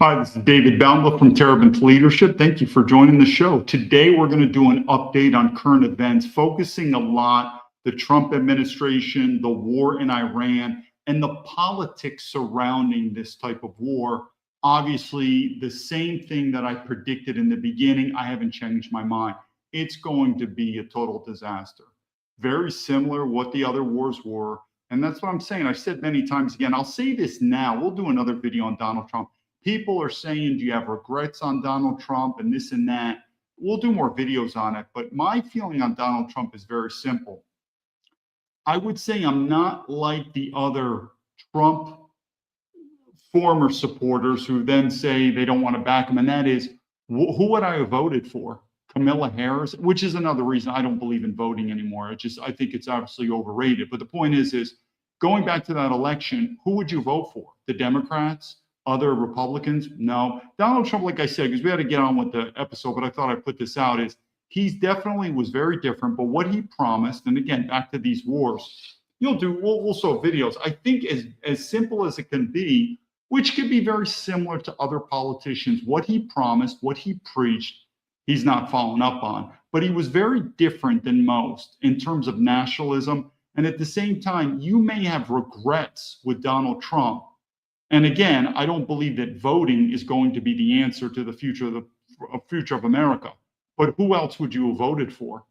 Hi, this is David Baumblatt from Terabant Leadership. Thank you for joining the show. Today, we're going to do an update on current events, focusing a lot the Trump administration, the war in Iran, and the politics surrounding this type of war. Obviously, the same thing that I predicted in the beginning, I haven't changed my mind. It's going to be a total disaster. Very similar what the other wars were. And that's what I'm saying. I've said many times again, I'll say this now. We'll do another video on Donald Trump. People are saying, do you have regrets on Donald Trump and this and that? We'll do more videos on it. But my feeling on Donald Trump is very simple. I would say I'm not like the other Trump former supporters who then say they don't want to back him. And that is, who would I have voted for? Kamala Harris, which is another reason I don't believe in voting anymore. I think it's obviously overrated. But the point is going back to that election, who would you vote for? The Democrats? Other Republicans? No. Donald Trump, like I said, because we had to get on with the episode, but I thought I'd put this out, is he's definitely was very different. But what he promised, and again, back to these wars, we'll show videos. I think as simple as it can be, which could be very similar to other politicians, what he promised, what he preached, he's not following up on. But he was very different than most in terms of nationalism. And at the same time, you may have regrets with Donald Trump. And again, I don't believe that voting is going to be the answer to the future of America. But who else would you have voted for?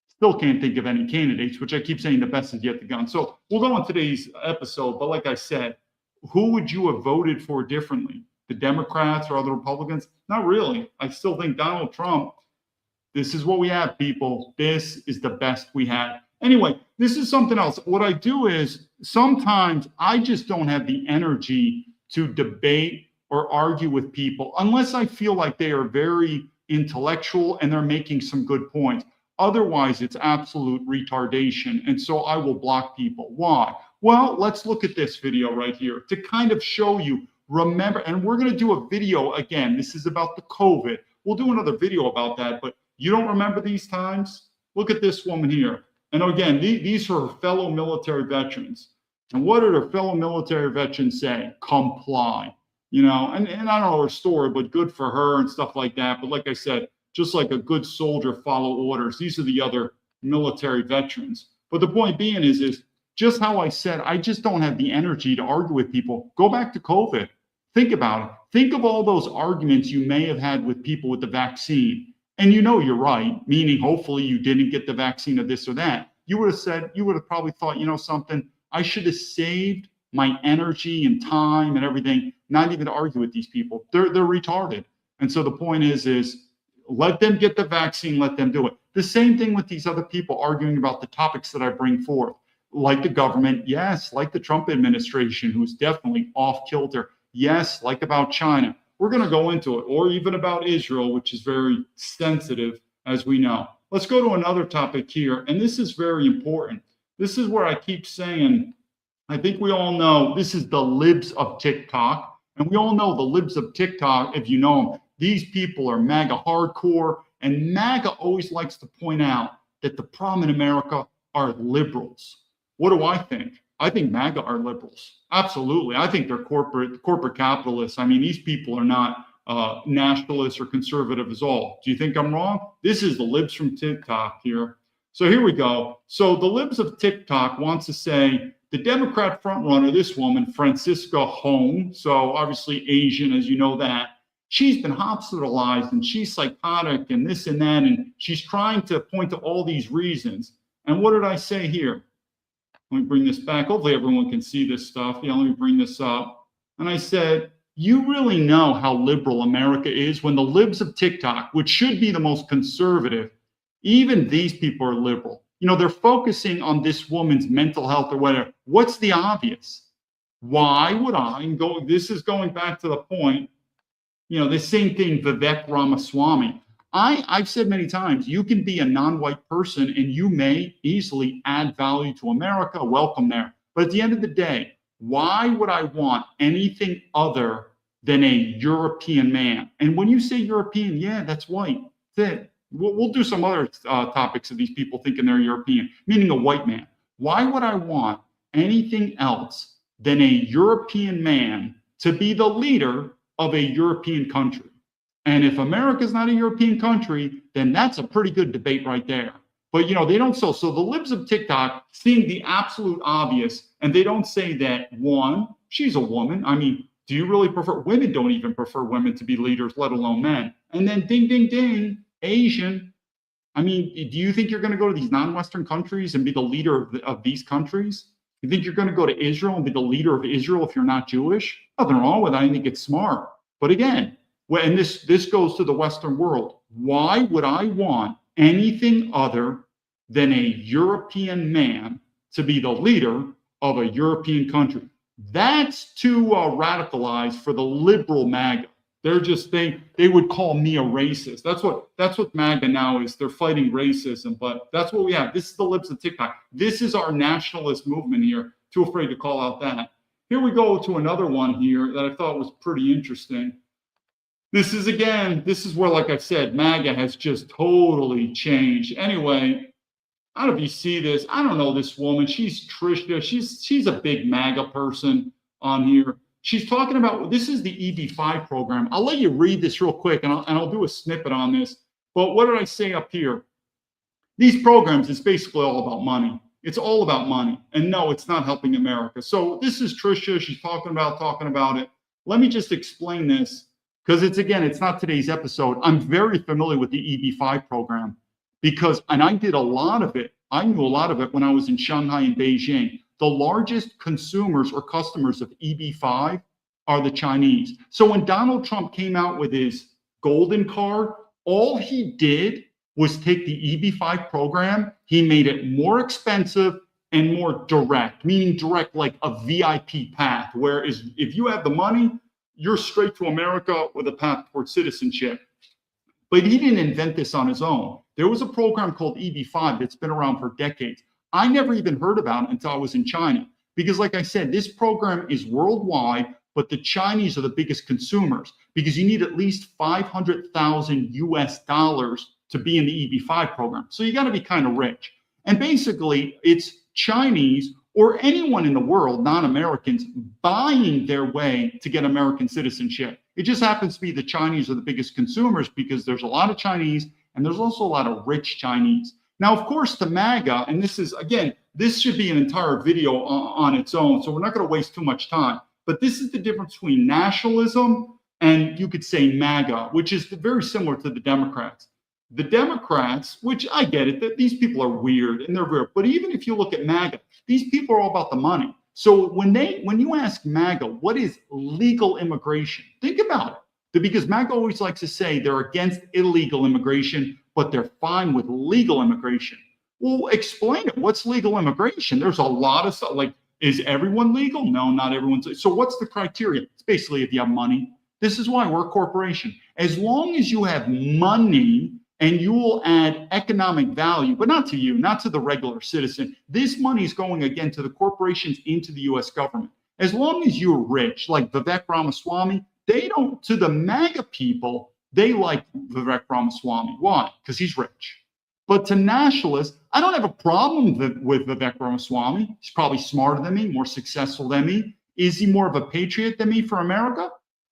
Still can't think of any candidates, which I keep saying the best is yet to come. So we'll go on today's episode. But like I said, who would you have voted for differently? The Democrats or other Republicans? Not really. I still think Donald Trump, this is what we have, people. This is the best we had. Anyway, this is something else. What I do is sometimes I just don't have the energy to debate or argue with people unless I feel like they are very intellectual and they're making some good points. Otherwise, it's absolute retardation. And so I will block people. Why? Well, let's look at this video right here to kind of show you, remember, and we're going to do a video again. This is about the COVID. We'll do another video about that, but you don't remember these times? Look at this woman here. And again, these are her fellow military veterans. And what did her fellow military veterans say? Comply. And I don't know her story, but good for her and stuff like that. But like I said, just like a good soldier, follow orders. These are the other military veterans. But the point being is just how I said, I just don't have the energy to argue with people. Go back to COVID. Think about it. Think of all those arguments you may have had with people with the vaccine. And you're right, meaning hopefully you didn't get the vaccine or this or that. You would have probably thought, something, I should have saved my energy and time and everything, not even to argue with these people. They're retarded. And so the point is let them get the vaccine, let them do it. The same thing with these other people arguing about the topics that I bring forth, like the government, yes, like the Trump administration, who's definitely off kilter, yes, like about China. We're going to go into it, or even about Israel, which is very sensitive, as we know. Let's go to another topic here, and this is very important. This is where I keep saying, I think we all know this is the libs of TikTok, and we all know the libs of TikTok, if you know them, these people are MAGA hardcore, and MAGA always likes to point out that the problem in America are liberals. What do I think? I think MAGA are liberals. Absolutely. I think they're corporate capitalists. I mean, these people are not nationalists or conservative at all. Do you think I'm wrong? This is the libs from TikTok here. So here we go. So the libs of TikTok wants to say the Democrat frontrunner, this woman, Francisca Hone, so obviously Asian, as you know that, she's been hospitalized and she's psychotic and this and that, and she's trying to point to all these reasons. And what did I say here? Let me bring this back. Hopefully everyone can see this stuff. Yeah, let me bring this up. And I said, you really know how liberal America is when the libs of TikTok, which should be the most conservative, even these people are liberal. They're focusing on this woman's mental health or whatever. What's the obvious? Why would I go? This is going back to the point, the same thing, Vivek Ramaswamy. I've said many times, you can be a non-white person and you may easily add value to America, welcome there. But at the end of the day, why would I want anything other than a European man? And when you say European, yeah, that's white. That's it. We'll do some other topics of these people thinking they're European, meaning a white man. Why would I want anything else than a European man to be the leader of a European country. And if America's not a European country, then that's a pretty good debate right there. But they don't. So the libs of TikTok seeing the absolute obvious, and they don't say that, one, she's a woman. I mean, do you really prefer? Women don't even prefer women to be leaders, let alone men. And then ding, ding, ding, Asian. I mean, do you think you're going to go to these non-Western countries and be the leader of these countries? You think you're going to go to Israel and be the leader of Israel if you're not Jewish? Nothing wrong with that. I think it's smart. But again, and this goes to the Western world. Why would I want anything other than a European man to be the leader of a European country? That's too radicalized for the liberal MAGA. They're just they would call me a racist. That's what MAGA now is. They're fighting racism, but that's what we have. This is the libs of TikTok. This is our nationalist movement here. Too afraid to call out that. Here we go to another one here that I thought was pretty interesting. This is where, like I said, MAGA has just totally changed. Anyway, I don't know if you see this. I don't know this woman. She's Trisha. She's a big MAGA person on here. She's talking about, this is the EB-5 program. I'll let you read this real quick, and I'll do a snippet on this. But what did I say up here? These programs, it's basically all about money. It's all about money. And no, it's not helping America. So this is Trisha. She's talking about it. Let me just explain this, because it's not today's episode. I'm very familiar with the EB-5 program and I did a lot of it. I knew a lot of it when I was in Shanghai and Beijing. The largest consumers or customers of EB-5 are the Chinese. So when Donald Trump came out with his golden card, all he did was take the EB-5 program. He made it more expensive and more direct, meaning direct like a VIP path, whereas if you have the money, you're straight to America with a path towards citizenship. But he didn't invent this on his own. There was a program called EB-5 that's been around for decades. I never even heard about it until I was in China. Because like I said, this program is worldwide, but the Chinese are the biggest consumers because you need at least 500,000 US dollars to be in the EB-5 program. So you got to be kind of rich. And basically, it's Chinese or anyone in the world, non-Americans, buying their way to get American citizenship. It just happens to be the Chinese are the biggest consumers because there's a lot of Chinese and there's also a lot of rich Chinese. Now, of course, the MAGA, and this is, again, this should be an entire video on its own, so we're not going to waste too much time. But this is the difference between nationalism and you could say MAGA, which is very similar to the Democrats. The Democrats, which I get it, that these people are weird and they're weird, but even if you look at MAGA, these people are all about the money. So when you ask MAGA, what is legal immigration? Think about it. Because MAGA always likes to say they're against illegal immigration, but they're fine with legal immigration. Well, explain it. What's legal immigration? There's a lot of stuff. Like, is everyone legal? No, not everyone's. So what's the criteria? It's basically if you have money. This is why we're a corporation. As long as you have money and you will add economic value, but not to you, not to the regular citizen. This money is going again to the corporations into the US government. As long as you're rich, like Vivek Ramaswamy, they don't, to the MAGA people, they like Vivek Ramaswamy. Why? Because he's rich. But to nationalists, I don't have a problem with Vivek Ramaswamy. He's probably smarter than me, more successful than me. Is he more of a patriot than me for America?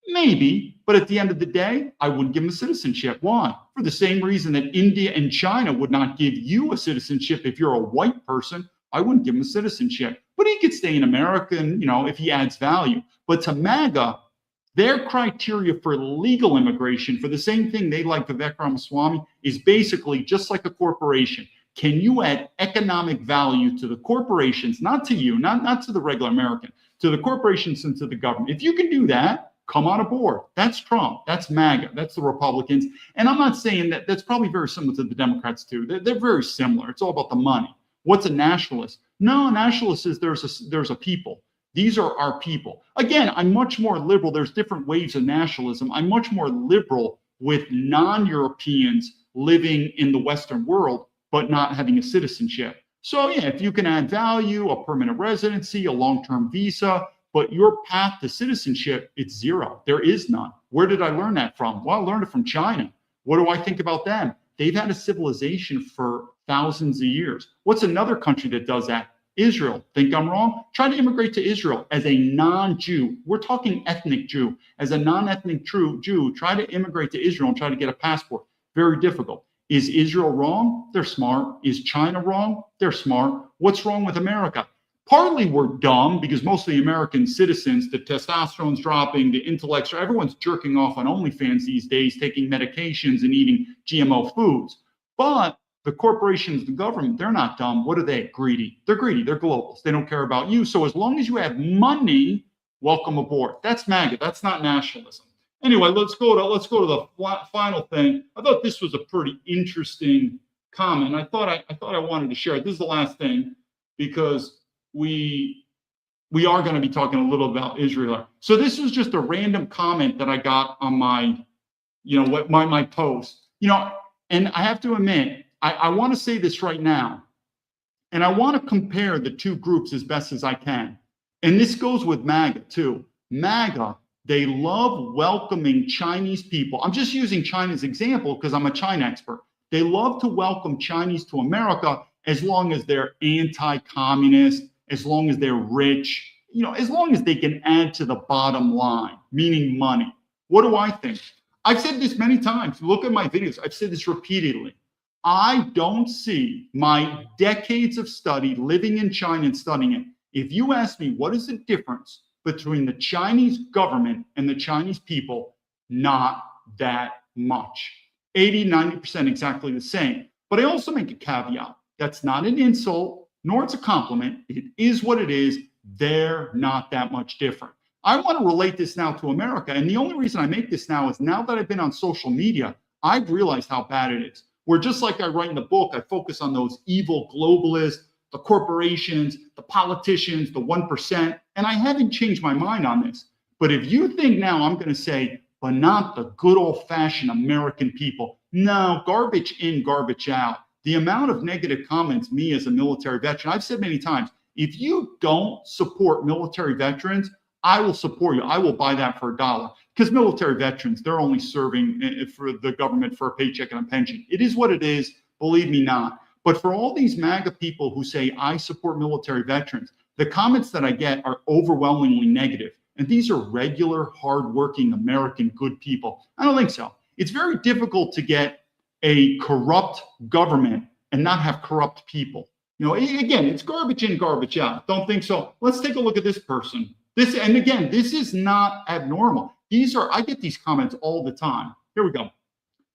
Maybe. But at the end of the day, I wouldn't give him a citizenship. Why? For the same reason that India and China would not give you a citizenship if you're a white person. I wouldn't give him a citizenship. But he could stay in America and, if he adds value. But to MAGA, their criteria for legal immigration, for the same thing they like Vivek Ramaswamy, is basically just like a corporation. Can you add economic value to the corporations, not to you, not to the regular American, to the corporations and to the government? If you can do that, come on aboard. That's Trump. That's MAGA. That's the Republicans. And I'm not saying that that's probably very similar to the Democrats too. They're very similar. It's all about the money. What's a nationalist? No, a nationalist is there's a people. These are our people. Again, I'm much more liberal. There's different waves of nationalism. I'm much more liberal with non-Europeans living in the Western world, but not having a citizenship. So yeah, if you can add value, a permanent residency, a long-term visa, but your path to citizenship, it's zero. There is none. Where did I learn that from? Well, I learned it from China. What do I think about them? They've had a civilization for thousands of years. What's another country that does that? Israel. Think I'm wrong? Try to immigrate to Israel as a non-Jew. We're talking ethnic Jew. As a non-ethnic Jew, try to immigrate to Israel and try to get a passport. Very difficult. Is Israel wrong? They're smart. Is China wrong? They're smart. What's wrong with America? Partly we're dumb because most of the American citizens, the testosterone's dropping, the intellects, everyone's jerking off on OnlyFans these days, taking medications and eating GMO foods. But the corporations, the government, they're not dumb. What are they? Greedy. They're greedy. They're globals. They don't care about you. So as long as you have money, welcome aboard. That's MAGA. That's not nationalism. Anyway, let's go to the final thing. I thought this was a pretty interesting comment. I thought I wanted to share it. This is the last thing because we are going to be talking a little about Israel. So this was just a random comment that I got on my, my post. And I have to admit, I want to say this right now, and I want to compare the two groups as best as I can. And this goes with MAGA too. MAGA, they love welcoming Chinese people. I'm just using China's example because I'm a China expert. They love to welcome Chinese to America as long as they're anti-communist, as long as they're rich, as long as they can add to the bottom line, meaning money. What do I think? I've said this many times. Look at my videos. I've said this repeatedly. I don't see my decades of study living in China and studying it. If you ask me what is the difference between the Chinese government and the Chinese people, not that much. 80, 90% exactly the same. But I also make a caveat. That's not an insult, nor it's a compliment. It is what it is. They're not that much different. I want to relate this now to America. And the only reason I make this now is now that I've been on social media, I've realized how bad it is. Where just like I write in the book, I focus on those evil globalists, the corporations, the politicians, the 1%. And I haven't changed my mind on this. But if you think now I'm going to say, but not the good old fashioned American people, no, garbage in, garbage out. The amount of negative comments, me as a military veteran, I've said many times, if you don't support military veterans, I will support you. I will buy that for $1 because military veterans, they're only serving for the government for a paycheck and a pension. It is what it is. Believe me not. But for all these MAGA people who say, I support military veterans, the comments that I get are overwhelmingly negative. And these are regular, hardworking American good people. I don't think so. It's very difficult to get a corrupt government and not have corrupt people. Again, it's garbage in, garbage out. Don't think so. Let's take a look at this person. This is not abnormal. I get these comments all the time. Here we go.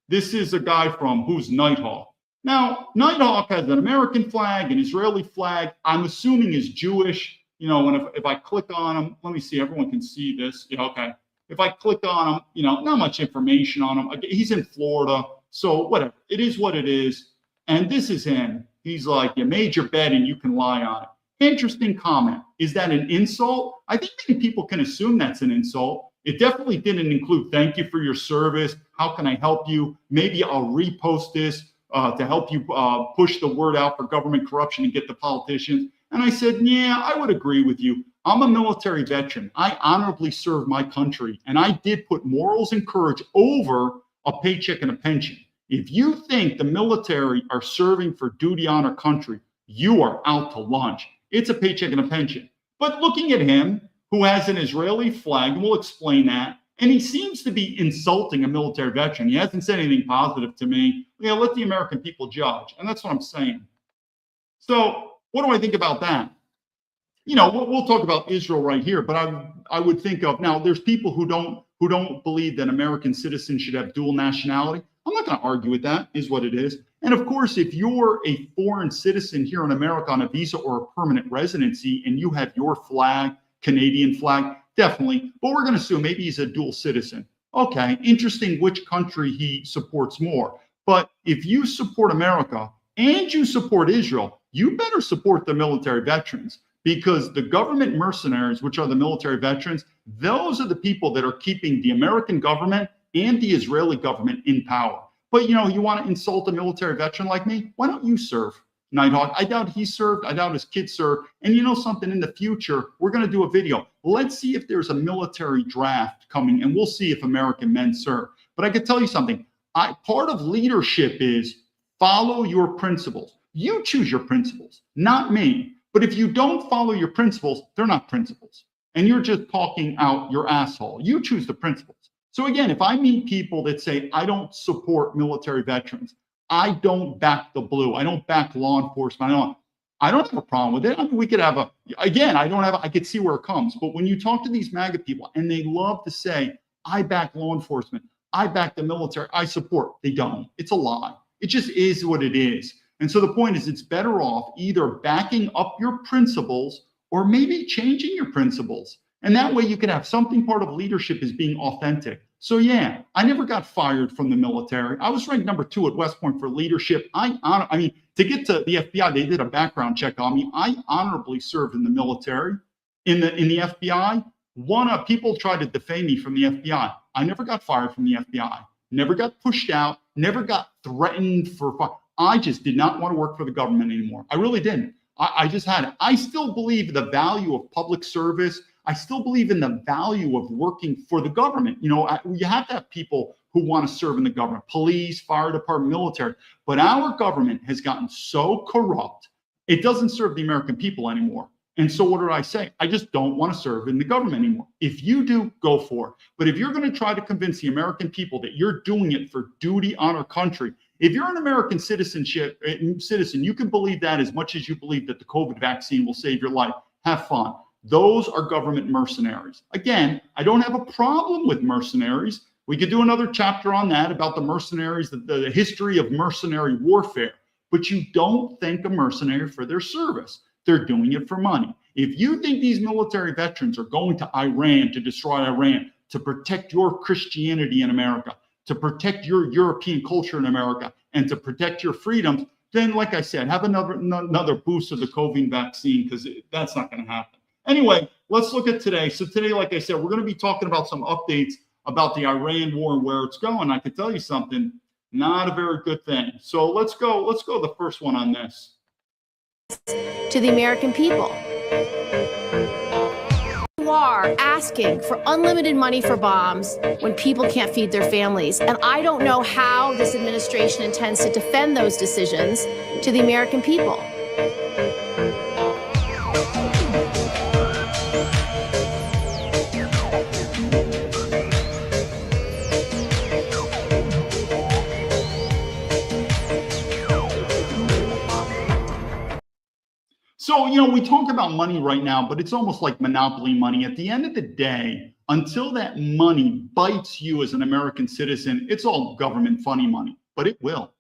This is a guy from who's Nighthawk. Now, Nighthawk has an American flag, an Israeli flag. I'm assuming is Jewish. And if I click on him, let me see, everyone can see this. Yeah, okay. If I click on him, not much information on him. He's in Florida. So whatever. It is what it is. And this is him. He's like, you made your bed and you can lie on it. Interesting comment. Is that an insult? I think many people can assume that's an insult. It definitely didn't include thank you for your service. How can I help you? Maybe I'll repost this to help you push the word out for government corruption and get the politicians. And I said, yeah, I would agree with you. I'm a military veteran. I honorably served my country. And I did put morals and courage over a paycheck and a pension. If you think the military are serving for duty on our country, you are out to lunch. It's a paycheck and a pension. But looking at him, who has an Israeli flag, and we'll explain that, and he seems to be insulting a military veteran. He hasn't said anything positive to me. Let the American people judge. And that's what I'm saying. So what do I think about that? We'll talk about Israel right here, but I would think of, now there's people who don't believe that American citizens should have dual nationality. I'm not going to argue with that, is what it is. And of course, if you're a foreign citizen here in America on a visa or a permanent residency and you have your flag, Canadian flag, definitely. But we're going to assume maybe he's a dual citizen. Okay, interesting which country he supports more. But if you support America and you support Israel, you better support the military veterans because the government mercenaries, which are the military veterans, those are the people that are keeping the American government and the Israeli government in power. But you want to insult a military veteran like me? Why don't you serve, Nighthawk? I doubt he served. I doubt his kids served. And you know something, in the future, we're going to do a video. Let's see if there's a military draft coming, and we'll see if American men serve. But I can tell you something. Part of leadership is follow your principles. You choose your principles, not me. But if you don't follow your principles, they're not principles. And you're just talking out your asshole. You choose the principles. So again, if I meet people that say, I don't support military veterans, I don't back the blue, I don't back law enforcement, I don't have a problem with it. I mean, we could have I could see where it comes. But when you talk to these MAGA people and they love to say, I back law enforcement, I back the military, I support, they don't. It's a lie. It just is what it is. And so the point is, it's better off either backing up your principles or maybe changing your principles. And that way you can have something. Part of leadership is being authentic. So yeah, I never got fired from the military. I was ranked number 2 at West Point for leadership. I mean, to get to the FBI, they did a background check on me. I honorably served in the military. In the FBI, people tried to defame me from the FBI. I never got fired from the FBI. Never got pushed out. Never got threatened for fire. I just did not want to work for the government anymore. I really didn't. I just had it. I still believe the value of public service. I still believe in the value of working for the government. You know, you have to have people who want to serve in the government, police, fire department, military. But our government has gotten so corrupt, it doesn't serve the American people anymore. And so what do I say? I just don't want to serve in the government anymore. If you do, go for it. But if you're going to try to convince the American people that you're doing it for duty, honor, country, if you're an American citizen, you can believe that as much as you believe that the COVID vaccine will save your life. Have fun. Those are government mercenaries. Again, I don't have a problem with mercenaries. We could do another chapter on that about the mercenaries, the history of mercenary warfare. But you don't thank a mercenary for their service. They're doing it for money. If you think these military veterans are going to Iran to destroy Iran, to protect your Christianity in America, to protect your European culture in America, and to protect your freedoms, then, like I said, have another boost of the COVID vaccine, because that's not going to happen. Anyway, let's look at today. So today, like I said, we're going to be talking about some updates about the Iran war and where it's going. I can tell you something, not a very good thing. So let's go the first one on this. To the American people. You are asking for unlimited money for bombs when people can't feed their families. And I don't know how this administration intends to defend those decisions to the American people. So, you know, we talk about money right now, but it's almost like monopoly money. At the end of the day, until that money bites you as an American citizen, it's all government funny money, but it will.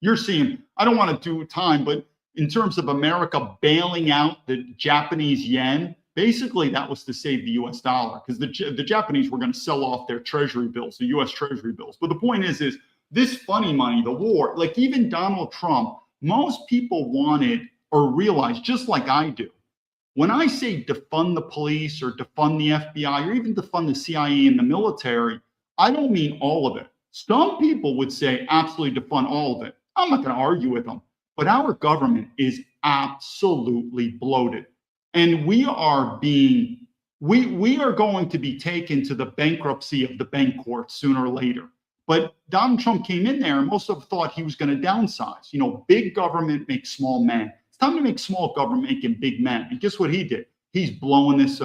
You're seeing, I don't want to do time, but in terms of America bailing out the Japanese yen, basically that was to save the US dollar, because the Japanese were going to sell off their treasury bills, the US treasury bills. But the point is this funny money, the war, like even Donald Trump, most people wanted or realize, just like I do, when I say defund the police or defund the FBI or even defund the CIA and the military, I don't mean all of it. Some people would say absolutely defund all of it. I'm not going to argue with them, but our government is absolutely bloated, and we are going to be taken to the bankruptcy of the bank court sooner or later. But Donald Trump came in there and most of them thought he was going to downsize. You know, big government makes small men. It's time to make small government making big men. And guess what he did? He's blowing this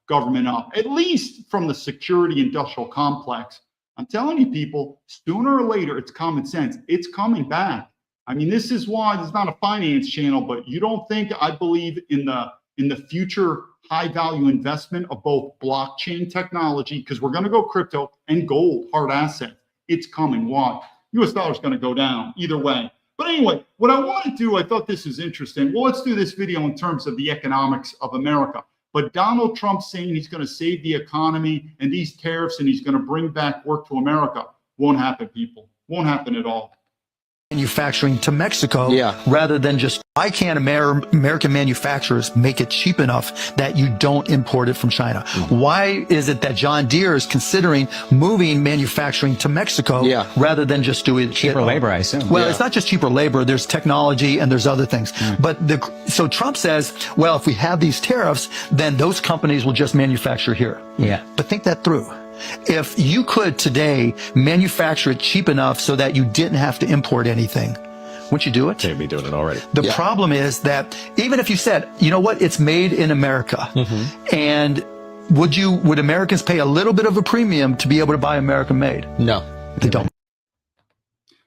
government up, at least from the security industrial complex. I'm telling you, people, sooner or later, it's common sense. It's coming back. I mean, this is why this is not a finance channel, but you don't think I believe in the future high value investment of both blockchain technology, because we're going to go crypto, and gold, hard asset. It's coming. Why? US dollar is going to go down either way. But anyway, what I want to do, I thought this is interesting. Well, let's do this video in terms of the economics of America. But Donald Trump saying he's going to save the economy and these tariffs and he's going to bring back work to America won't happen, people. Won't happen at all. Manufacturing to Mexico, rather than just, why can't American manufacturers make it cheap enough that you don't import it from China? Why is it that John Deere is considering moving manufacturing to Mexico rather than just do it cheaper labor, I assume? Well, it's not just cheaper labor. There's technology and there's other things. But so Trump says, well, if we have these tariffs, then those companies will just manufacture here. But think that through. If you could today manufacture it cheap enough so that you didn't have to import anything, Wouldn't you do it? Can't be doing it already. The problem is that even if you said, you know what, it's made in America, and would Americans pay a little bit of a premium to be able to buy American made? No, they don't.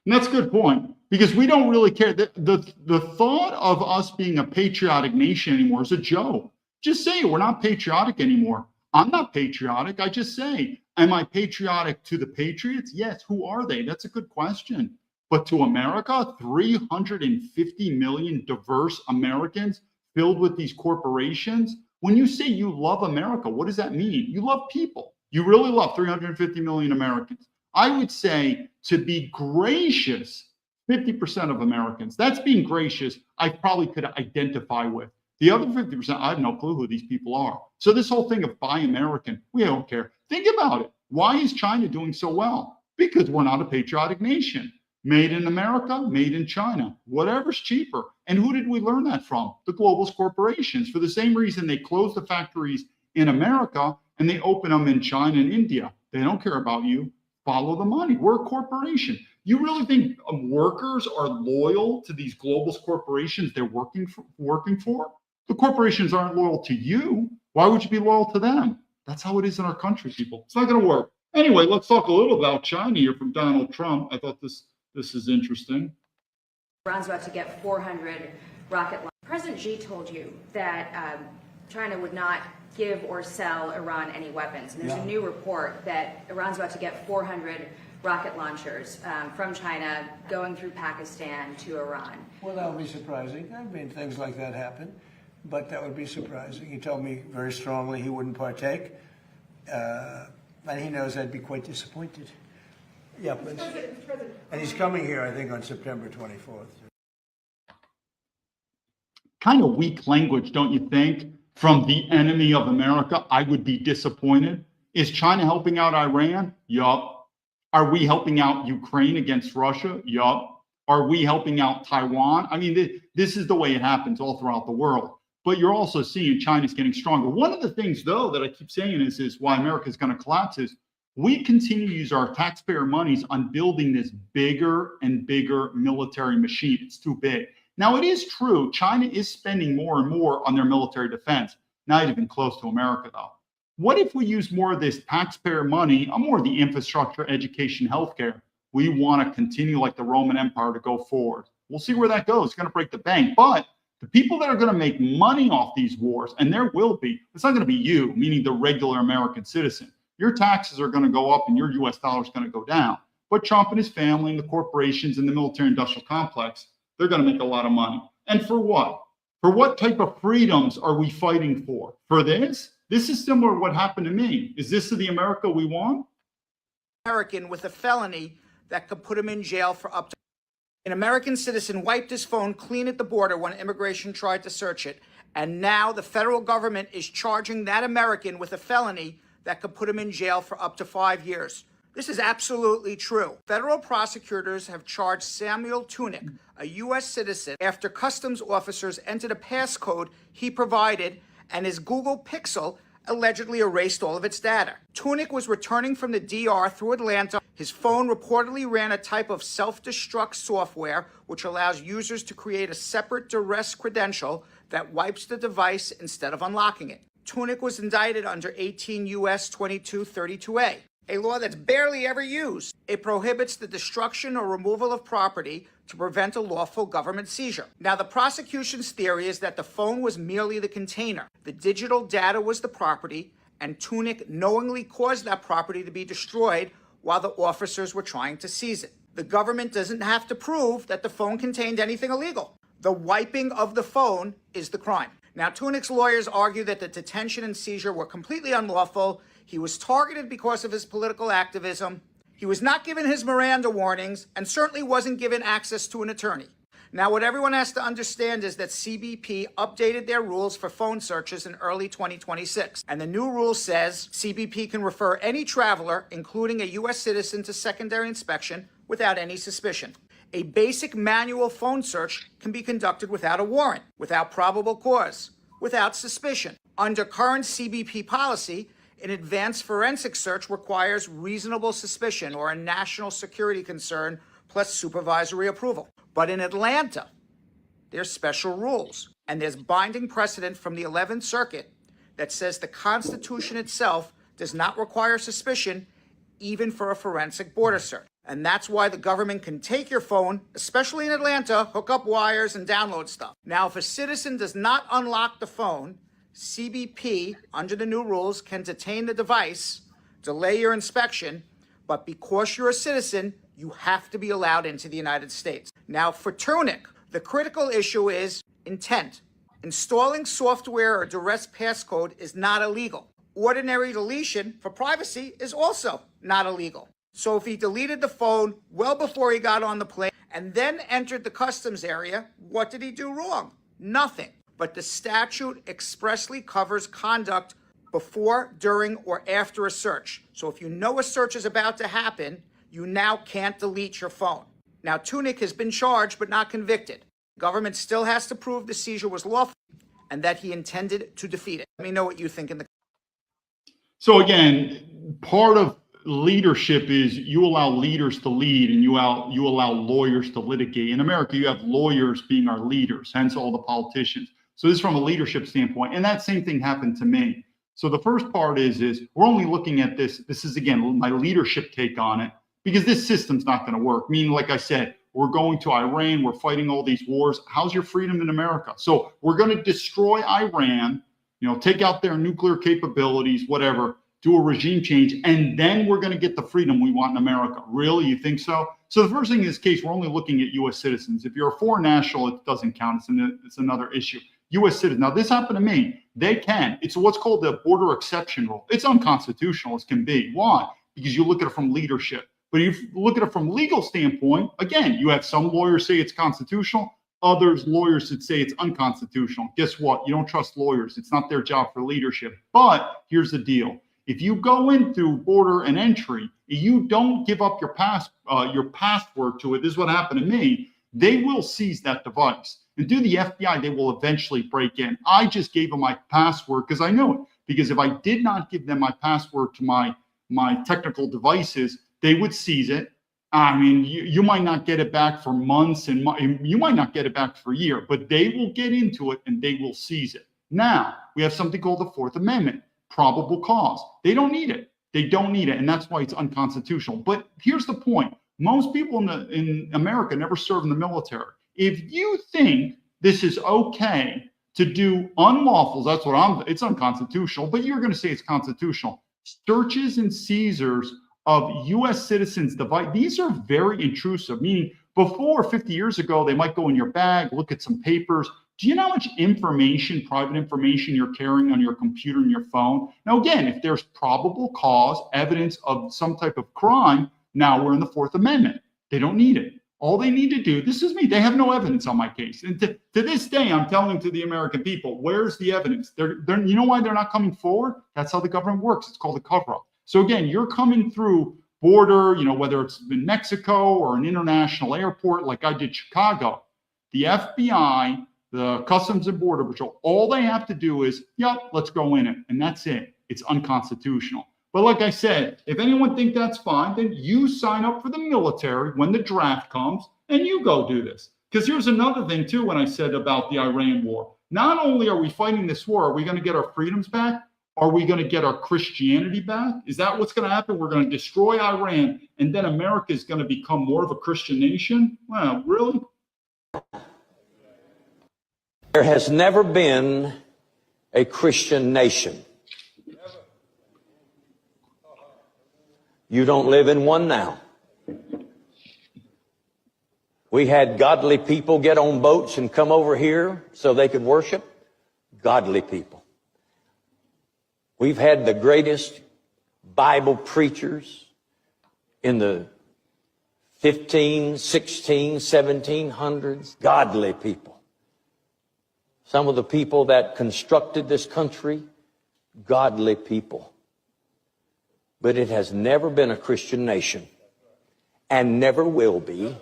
And that's a good point, because we don't really care. The thought of us being a patriotic nation anymore is a joke. Just say we're not patriotic anymore. I'm not patriotic. I just say, am I patriotic to the Patriots? Yes. Who are they? That's a good question. But to America, 350 million diverse Americans filled with these corporations. When you say you love America, what does that mean? You love people. You really love 350 million Americans. I would say to be gracious, 50% of Americans. That's being gracious. I probably could identify with. The other 50%, I have no clue who these people are. So this whole thing of buy American, we don't care. Think about it. Why is China doing so well? Because we're not a patriotic nation. Made in America, made in China, whatever's cheaper. And who did we learn that from? The globalist corporations. For the same reason they closed the factories in America and they open them in China and India. They don't care about you. Follow the money. We're a corporation. You really think workers are loyal to these globalist corporations they're working for? The corporations aren't loyal to you. Why would you be loyal to them? That's how it is in our country, people. It's not going to work. Anyway, let's talk a little about China here from Donald Trump. I thought this is interesting. Iran's about to get 400 rocket launchers. President Xi told you that China would not give or sell Iran any weapons. And there's a new report that Iran's about to get 400 rocket launchers from China going through Pakistan to Iran. Well, that would be surprising. I mean, things like that happen, but that would be surprising. He told me very strongly he wouldn't partake, and he knows I'd be quite disappointed. Yeah, please. And he's coming here, I think, on September 24th. Kind of weak language, don't you think? From the enemy of America, I would be disappointed. Is China helping out Iran? Yup. Are we helping out Ukraine against Russia? Yup. Are we helping out Taiwan? I mean, this is the way it happens all throughout the world. But you're also seeing China's getting stronger. One of the things, though, that I keep saying is why America is going to collapse is we continue to use our taxpayer monies on building this bigger and bigger military machine. It's too big. Now, it is true, China is spending more and more on their military defense. Not even close to America, though. What if we use more of this taxpayer money on more of the infrastructure, education, healthcare? We want to continue like the Roman Empire to go forward. We'll see where that goes. It's going to break the bank. But the people that are going to make money off these wars, and there will be, it's not going to be you, meaning the regular American citizen. Your taxes are going to go up and your US dollar is going to go down. But Trump and his family and the corporations and the military industrial complex, they're going to make a lot of money. And for what? For what type of freedoms are we fighting for? For this? This is similar to what happened to me. Is this the America we want? American with a felony that could put him in jail for up to. An American citizen wiped his phone clean at the border when immigration tried to search it. And now the federal government is charging that American with a felony that could put him in jail for up to 5 years. This is absolutely true. Federal prosecutors have charged Samuel Tunick, a U.S. citizen, after customs officers entered a passcode he provided and his Google Pixel allegedly erased all of its data. Tunick was returning from the DR through Atlanta. His phone reportedly ran a type of self-destruct software which allows users to create a separate duress credential that wipes the device instead of unlocking it. Tunick was indicted under 18 U.S. 2232A, a law that's barely ever used. It prohibits the destruction or removal of property to prevent a lawful government seizure. Now, the prosecution's theory is that the phone was merely the container. The digital data was the property, and Tunick knowingly caused that property to be destroyed while the officers were trying to seize it. The government doesn't have to prove that the phone contained anything illegal. The wiping of the phone is the crime. Now, Tunick's lawyers argue that the detention and seizure were completely unlawful. He was targeted because of his political activism. He was not given his Miranda warnings and certainly wasn't given access to an attorney. Now, what everyone has to understand is that CBP updated their rules for phone searches in early 2026. And the new rule says CBP can refer any traveler, including a U.S. citizen, to secondary inspection without any suspicion. A basic manual phone search can be conducted without a warrant, without probable cause, without suspicion. Under current CBP policy, an advanced forensic search requires reasonable suspicion or a national security concern plus supervisory approval. But in Atlanta, there's special rules, and there's binding precedent from the 11th Circuit that says the Constitution itself does not require suspicion even for a forensic border search. And that's why the government can take your phone, especially in Atlanta, hook up wires and download stuff. Now, if a citizen does not unlock the phone, CBP, under the new rules, can detain the device, delay your inspection, but because you're a citizen, you have to be allowed into the United States. Now, for Tunic, the critical issue is intent. Installing software or duress passcode is not illegal. Ordinary deletion for privacy is also not illegal. So if he deleted the phone well before he got on the plane and then entered the customs area, what did he do wrong? Nothing. But the statute expressly covers conduct before, during, or after a search. So if you know a search is about to happen, you now can't delete your phone. Now, Tunic has been charged but not convicted. Government still has to prove the seizure was lawful and that he intended to defeat it. Let me know what you think in the. So again, part of leadership is you allow leaders to lead and you allow lawyers to litigate. In America, you have lawyers being our leaders, hence all the politicians. So this is from a leadership standpoint. And that same thing happened to me. So the first part is we're only looking at this. This is, again, my leadership take on it, because this system's not going to work. Meaning, like I said, we're going to Iran. We're fighting all these wars. How's your freedom in America? So we're going to destroy Iran, take out their nuclear capabilities, whatever, do a regime change, and then we're going to get the freedom we want in America. Really? You think so? So the first thing in this case, we're only looking at U.S. citizens. If you're a foreign national, it doesn't count. It's another issue. U.S. citizens. Now, this happened to me. They can. It's what's called the border exception rule. It's unconstitutional as can be. Why? Because you look at it from leadership. But if you look at it from legal standpoint, again, you have some lawyers say it's constitutional, others lawyers that say it's unconstitutional. Guess what? You don't trust lawyers. It's not their job for leadership. But here's the deal. If you go into border and entry, you don't give up your password to it. This is what happened to me. They will seize that device. And through the FBI, they will eventually break in. I just gave them my password because I knew it. Because if I did not give them my password to my technical devices, they would seize it. I mean, you might not get it back for months and you might not get it back for a year, but they will get into it and they will seize it. Now, we have something called the Fourth Amendment, probable cause. They don't need it. They don't need it. And that's why it's unconstitutional. But here's the point. Most people in America never serve in the military. If you think this is okay to do unlawfuls, that's what it's unconstitutional, but you're going to say it's constitutional. Searches and seizures of U.S. citizens' device, these are very intrusive, meaning before 50 years ago, they might go in your bag, look at some papers. Do you know how much information, private information you're carrying on your computer and your phone? Now, again, if there's probable cause, evidence of some type of crime, now we're in the Fourth Amendment. They don't need it. All they need to do, this is me, they have no evidence on my case. And to this day, I'm telling to the American people, where's the evidence? You know why they're not coming forward? That's how the government works. It's called a cover-up. So again, you're coming through border, whether it's in Mexico or an international airport like I did Chicago, the FBI, the Customs and Border Patrol, all they have to do is, let's go in it. And that's it. It's unconstitutional. But like I said, if anyone thinks that's fine, then you sign up for the military when the draft comes and you go do this. Because here's another thing, too, when I said about the Iran war. Not only are we fighting this war, are we going to get our freedoms back? Are we going to get our Christianity back? Is that what's going to happen? We're going to destroy Iran, and then America is going to become more of a Christian nation? Well, really? There has never been a Christian nation. You don't live in one now. We had godly people get on boats and come over here so they could worship. Godly people. We've had the greatest Bible preachers in the 15, 16, 1700s. Godly people. Some of the people that constructed this country, godly people. But it has never been a Christian nation and never will be.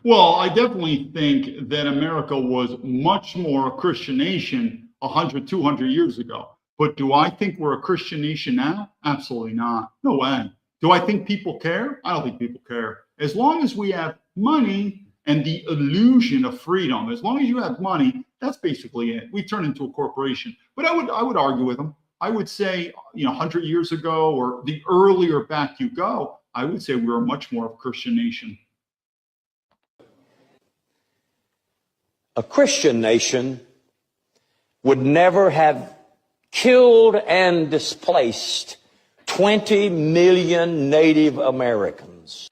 Well, I definitely think that America was much more a Christian nation 100, 200 years ago. But do I think we're a Christian nation now? Absolutely not. No way. Do I think people care? I don't think people care. As long as we have money and the illusion of freedom. As long as you have money, that's basically it. We turn into a corporation. But I would argue with them. I would say, 100 years ago, or the earlier back you go, I would say we were much more of a Christian nation. A Christian nation would never have killed and displaced 20 million Native Americans.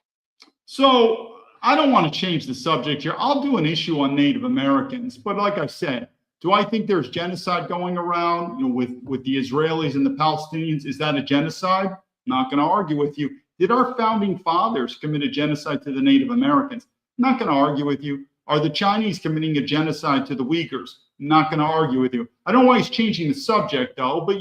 So I don't want to change the subject here. I'll do an issue on Native Americans, but like I said, do I think there's genocide going around, with the Israelis and the Palestinians? Is that a genocide? Not going to argue with you. Did our founding fathers commit a genocide to the Native Americans? Not going to argue with you. Are the Chinese committing a genocide to the Uyghurs? Not going to argue with you. I don't know why he's changing the subject, though, but,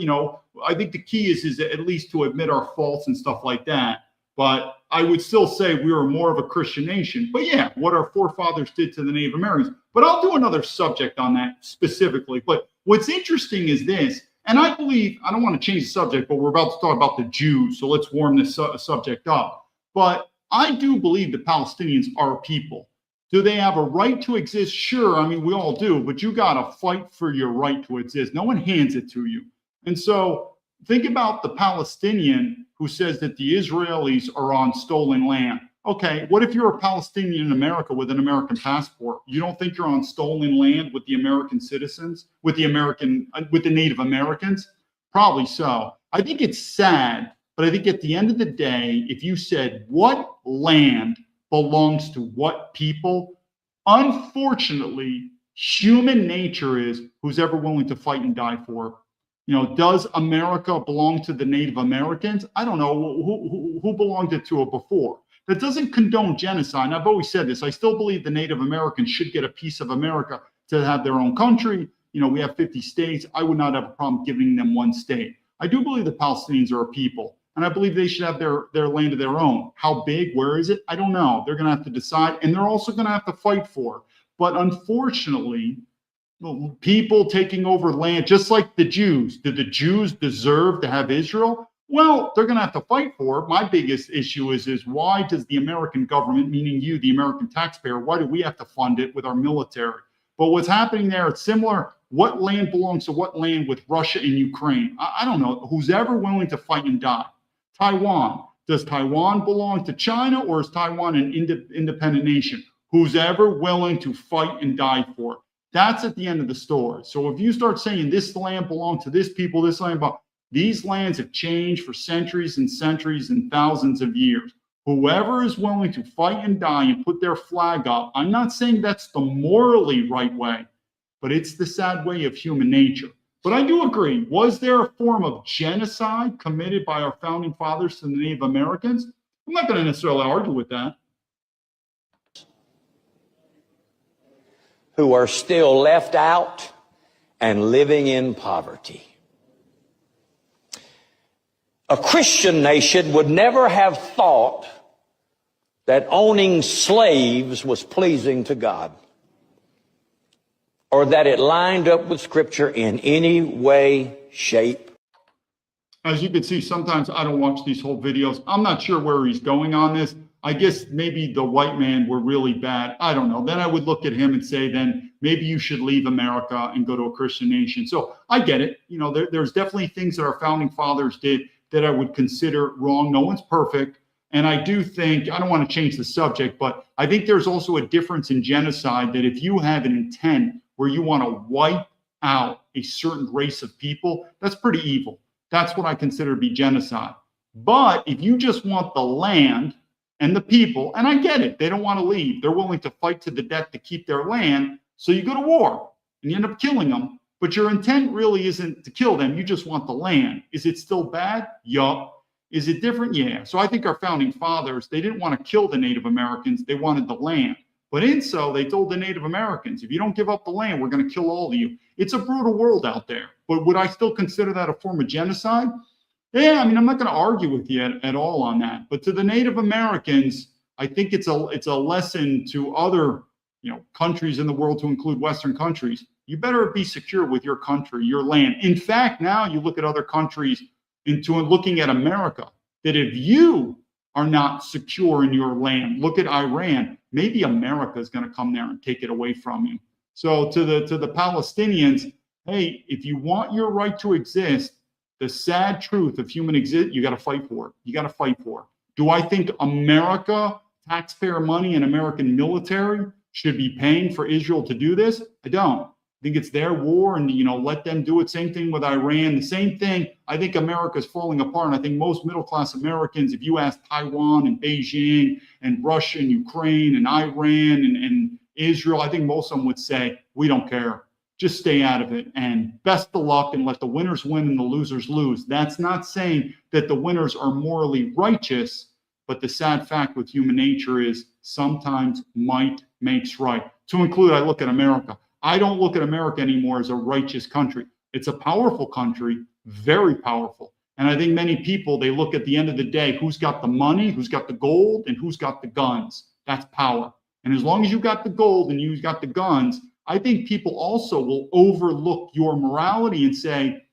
I think the key is at least to admit our faults and stuff like that. But I would still say we were more of a Christian nation. But yeah, what our forefathers did to the Native Americans. But I'll do another subject on that specifically. But what's interesting is this, and I believe, I don't want to change the subject, but we're about to talk about the Jews. So let's warm this subject up. But I do believe the Palestinians are a people. Do they have a right to exist? Sure. I mean, we all do, but you got to fight for your right to exist. No one hands it to you. And so think about the Palestinian who says that the Israelis are on stolen land. Okay, what if you're a Palestinian in America with an American passport? You don't think you're on stolen land with the American citizens, with the Native Americans? Probably so. I think it's sad, but I think at the end of the day, if you said what land belongs to what people, unfortunately, human nature is who's ever willing to fight and die for it. Does America belong to the Native Americans? I don't know who belonged it to it before. That doesn't condone genocide. And I've always said this. I still believe the Native Americans should get a piece of America to have their own country. We have 50 states. I would not have a problem giving them one state. I do believe the Palestinians are a people, and I believe they should have their land of their own. How big? Where is it? I don't know. They're going to have to decide, and they're also going to have to fight for it. But unfortunately, people taking over land, just like the Jews. Did the Jews deserve to have Israel? Well, they're going to have to fight for it. My biggest issue is why does the American government, meaning you, the American taxpayer, why do we have to fund it with our military? But what's happening there, it's similar. What land belongs to what land with Russia and Ukraine? I don't know. Who's ever willing to fight and die? Taiwan. Does Taiwan belong to China, or is Taiwan an independent nation? Who's ever willing to fight and die for it? That's at the end of the story. So if you start saying this land belongs to this people, this land belongs, these lands have changed for centuries and centuries and thousands of years. Whoever is willing to fight and die and put their flag up, I'm not saying that's the morally right way, but it's the sad way of human nature. But I do agree. Was there a form of genocide committed by our founding fathers to the Native Americans? I'm not going to necessarily argue with that. Who are still left out and living in poverty. A Christian nation would never have thought that owning slaves was pleasing to God, or that it lined up with Scripture in any way, shape. As you can see, sometimes I don't watch these whole videos. I'm not sure where he's going on this. I guess maybe the white man were really bad. I don't know. Then I would look at him and say, then maybe you should leave America and go to a Christian nation. So I get it. There's definitely things that our founding fathers did that I would consider wrong. No one's perfect. And I do think, I don't want to change the subject, but I think there's also a difference in genocide, that if you have an intent where you want to wipe out a certain race of people, that's pretty evil. That's what I consider to be genocide. But if you just want the land and the people, and I get it, they don't want to leave. They're willing to fight to the death to keep their land. So you go to war and you end up killing them. But your intent really isn't to kill them. You just want the land. Is it still bad? Yup. Is it different? Yeah. So I think our founding fathers, they didn't want to kill the Native Americans. They wanted the land. But in so, they told the Native Americans, if you don't give up the land, we're going to kill all of you. It's a brutal world out there. But would I still consider that a form of genocide? Yeah, I mean, I'm not going to argue with you at all on that. But to the Native Americans, I think it's a lesson to other countries in the world, to include Western countries. You better be secure with your country, your land. In fact, now you look at other countries into looking at America, that if you are not secure in your land. Look at Iran. Maybe America is going to come there and take it away from you. So to the Palestinians, hey, if you want your right to exist, the sad truth of human existence, you got to fight for it. You got to fight for it. Do I think America, taxpayer money and American military should be paying for Israel to do this? I don't. I think it's their war, and let them do it. Same thing with Iran. The same thing. I think America is falling apart. And I think most middle-class Americans, if you ask Taiwan and Beijing and Russia and Ukraine and Iran and Israel, I think most of them would say, we don't care. Just stay out of it. And best of luck, and let the winners win and the losers lose. That's not saying that the winners are morally righteous, but the sad fact with human nature is sometimes might makes right. To include, I look at America. I don't look at America anymore as a righteous country. It's a powerful country, very powerful. And I think many people, they look at the end of the day, who's got the money, who's got the gold, and who's got the guns. That's power. And as long as you got the gold and you got the guns, I think people also will overlook your morality and say,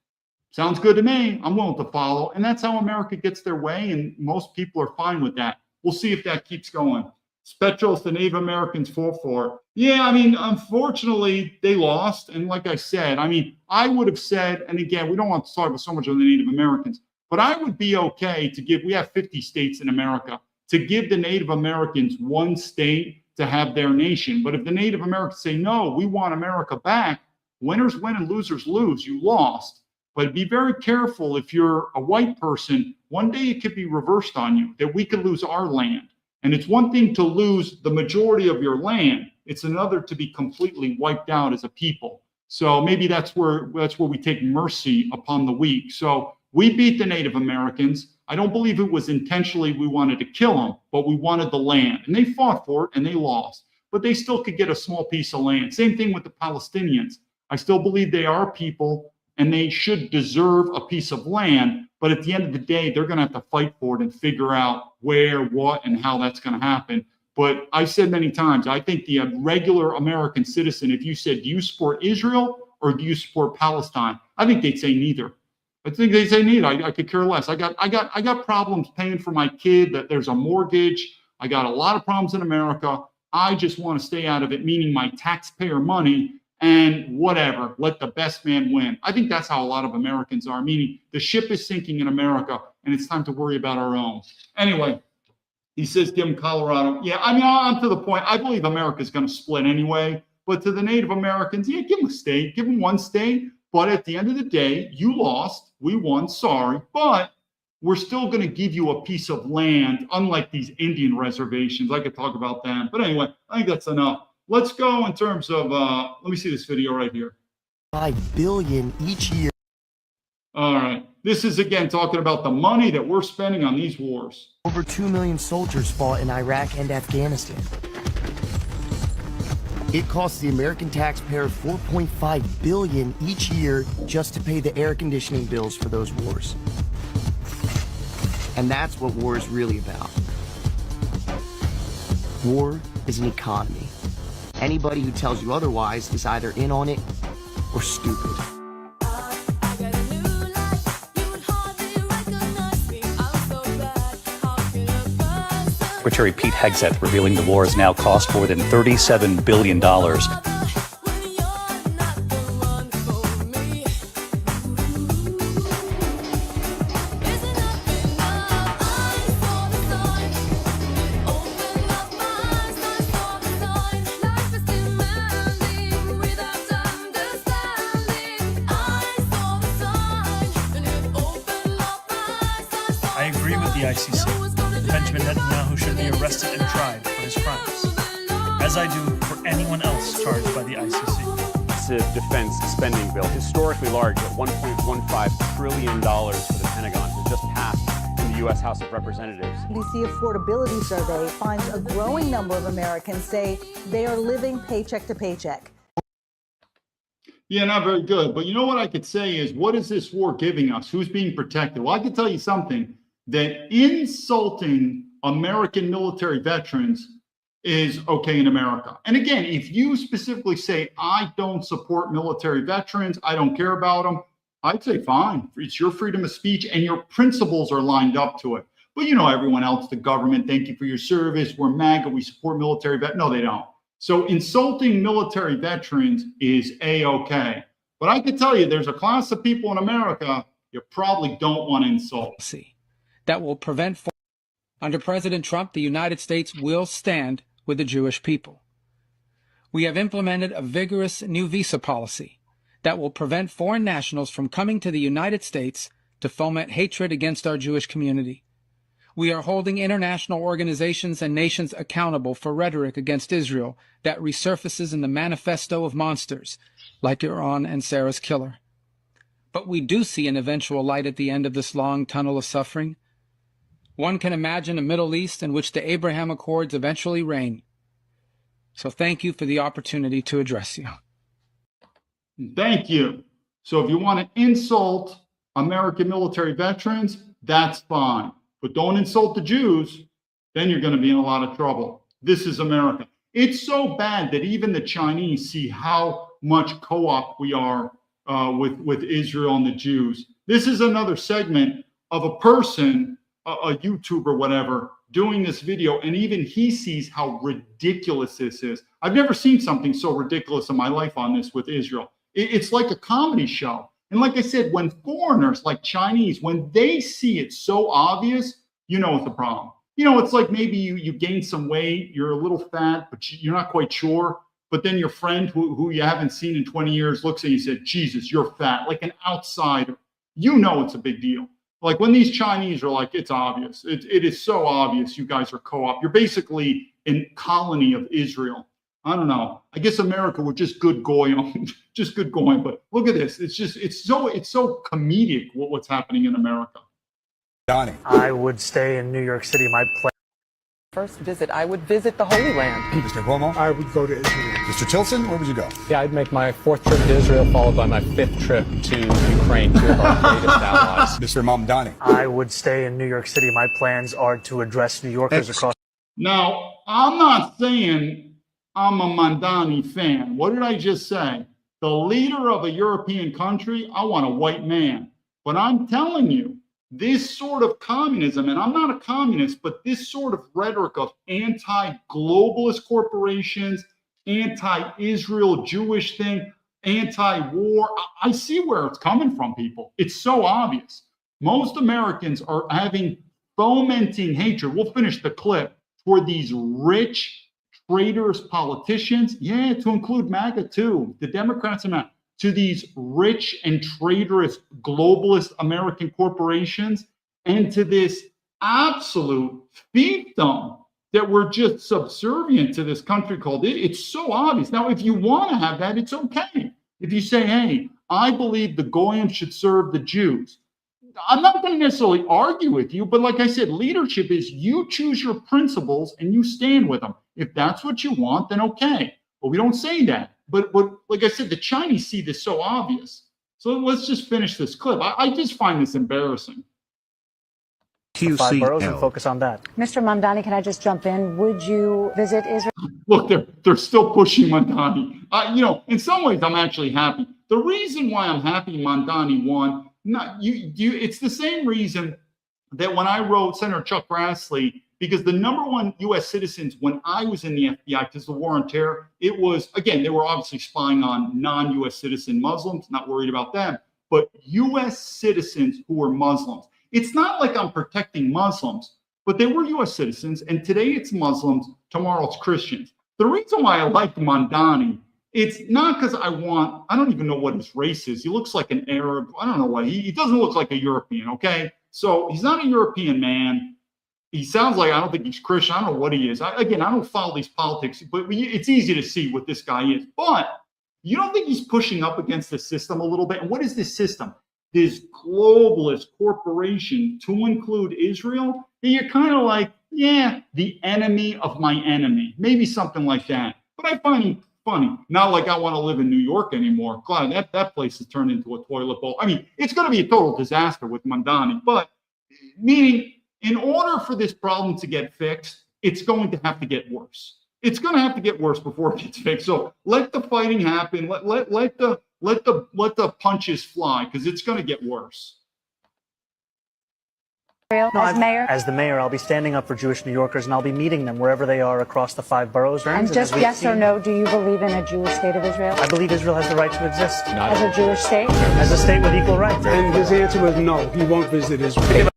sounds good to me, I'm willing to follow. And that's how America gets their way, and most people are fine with that. We'll see if that keeps going. Spetros, the Native Americans fought for. Yeah, unfortunately, they lost. And like I said, I would have said, and again, we don't want to talk about so much of the Native Americans, but I would be okay to give, we have 50 states in America, to give the Native Americans one state to have their nation. But if the Native Americans say, no, we want America back, winners win and losers lose. You lost. But be very careful if you're a white person. One day it could be reversed on you, that we could lose our land. And it's one thing to lose the majority of your land. It's another to be completely wiped out as a people. So maybe that's where we take mercy upon the weak. So we beat the Native Americans. I don't believe it was intentionally we wanted to kill them, but we wanted the land. And they fought for it and they lost. But they still could get a small piece of land. Same thing with the Palestinians. I still believe they are people and they should deserve a piece of land. But at the end of the day, they're going to have to fight for it and figure out where, what, and how that's going to happen. But I've said many times, I think the regular American citizen, if you said, do you support Israel or do you support Palestine? I think they'd say neither. I think they'd say neither. I could care less. I got problems paying for my kid, that there's a mortgage. I got a lot of problems in America. I just want to stay out of it, meaning my taxpayer money. And whatever, let the best man win. I think that's how a lot of Americans are, meaning the ship is sinking in America and it's time to worry about our own. Anyway, he says, give him Colorado. Yeah, I'm to the point. I believe America is going to split anyway. But to the Native Americans, yeah, give them a state, give them one state. But at the end of the day, you lost, we won, sorry. But we're still going to give you a piece of land, unlike these Indian reservations. I could talk about them. But anyway, I think that's enough. Let's go in terms of, let me see this video right here. $5 billion each year. All right. This is, again, talking about the money that we're spending on these wars. Over 2 million soldiers fought in Iraq and Afghanistan. It costs the American taxpayer $4.5 billion each year just to pay the air conditioning bills for those wars. And that's what war is really about. War is an economy. Anybody who tells you otherwise is either in on it or stupid. Secretary Pete Hegseth revealing the war has now cost more than $37 billion. I agree with the ICC. Benjamin Netanyahu should be arrested and tried for his crimes, as I do for anyone else charged by the ICC. It's a defense spending bill, historically large at $1.15 trillion for the Pentagon. It just passed in the U.S. House of Representatives. The affordability survey finds a growing number of Americans say they are living paycheck to paycheck. Yeah, not very good. But you know what I could say is, what is this war giving us? Who's being protected? Well, I can tell you something, that insulting American military veterans is okay in America. And again, if you specifically say, I don't support military veterans, I don't care about them, I'd say, fine, it's your freedom of speech and your principles are lined up to it. But you know, everyone else, the government, thank you for your service. We're MAGA, we support military vet. No, they don't. So insulting military veterans is A-okay. But I can tell you, there's a class of people in America you probably don't want to insult. That will prevent. Under President Trump, the United States will stand with the Jewish people. We have implemented a vigorous new visa policy that will prevent foreign nationals from coming to the United States to foment hatred against our Jewish community. We are holding international organizations and nations accountable for rhetoric against Israel that resurfaces in the manifesto of monsters like Iran and Sarah's killer. But we do see an eventual light at the end of this long tunnel of suffering. One can imagine a Middle East in which the Abraham Accords eventually reign. So thank you for the opportunity to address you. Thank you. So if you want to insult American military veterans, that's fine. But don't insult the Jews, then you're going to be in a lot of trouble. This is America. It's so bad that even the Chinese see how much co-op we are with Israel and the Jews. This is another segment of a person, a YouTuber, whatever, doing this video, and even he sees how ridiculous this is. I've never seen something so ridiculous in my life on this with Israel. It's like a comedy show. And like I said, when foreigners like Chinese, when they see it so obvious, you know it's a problem. You know, it's like maybe you gain some weight, you're a little fat, but you're not quite sure. But then your friend who you haven't seen in 20 years looks at you and said, Jesus, you're fat, like an outsider. You know it's a big deal. Like when these Chinese are like, it's obvious. It is so obvious you guys are co-op. You're basically a colony of Israel. I don't know. I guess America were just good goyim, just good goyim. But look at this. It's so comedic what's happening in America. Donnie. I would stay in New York City. My first visit, I would visit the Holy Land. Mr. Cuomo? I would go to Israel. Mr. Tilson, where would you go? Yeah, I'd make my 4th trip to Israel, followed by my 5th trip to Ukraine, 2 of our greatest allies. Mr. Mamdani. I would stay in New York City. My plans are to address New Yorkers across. Now, I'm not saying I'm a Mamdani fan. What did I just say? The leader of a European country, I want a white man. But I'm telling you, this sort of communism, and I'm not a communist, but this sort of rhetoric of anti-globalist corporations, anti-Israel Jewish thing, anti-war, I see where it's coming from, people. It's so obvious. Most Americans are fomenting hatred. We'll finish the clip for these rich, traitorous politicians. Yeah, to include MAGA too. The Democrats and MAGA. To these rich and traitorous globalist American corporations, and to this absolute fiefdom that we're just subservient to this country called it. It's so obvious. Now, if you want to have that, it's okay. If you say, hey, I believe the Goyim should serve the Jews, I'm not going to necessarily argue with you, but like I said, leadership is you choose your principles and you stand with them. If that's what you want, then okay. But we don't say that. But like I said, the Chinese see this so obvious. So let's just finish this clip. I just find this embarrassing. The 5 boroughs and focus on that. Mr. Mamdani, can I just jump in? Would you visit Israel? Look, they're still pushing Mamdani. In some ways, I'm actually happy. The reason why I'm happy Mamdani won, it's the same reason that when I wrote Senator Chuck Grassley, because the number one U.S. citizens when I was in the FBI, because the war on terror, it was, again, they were obviously spying on non-U.S. citizen Muslims, not worried about them, but U.S. citizens who were Muslims. It's not like I'm protecting Muslims, but they were U.S. citizens, and today it's Muslims, tomorrow it's Christians. The reason why I like Mamdani, it's not because I don't even know what his race is. He looks like an Arab. I don't know why. He doesn't look like a European, okay? So he's not a European man. He sounds like, I don't think he's Christian. I don't know what he is. I don't follow these politics, but it's easy to see what this guy is. But you don't think he's pushing up against the system a little bit? And what is this system? This globalist corporation, to include Israel? And you're kind of like, yeah, the enemy of my enemy. Maybe something like that. But I find it funny. Not like I want to live in New York anymore. God, that place has turned into a toilet bowl. I mean, it's going to be a total disaster with Mamdani. But meaning, in order for this problem to get fixed, it's going to have to get worse. It's going to have to get worse before it gets fixed. So let the fighting happen. Let the punches fly, because it's going to get worse. As mayor? As the mayor, I'll be standing up for Jewish New Yorkers, and I'll be meeting them wherever they are across the 5 boroughs. And just yes or no, do you believe in a Jewish state of Israel? I believe Israel has the right to exist. As a Jewish state? As a state with equal rights. And his answer was no, he won't visit Israel.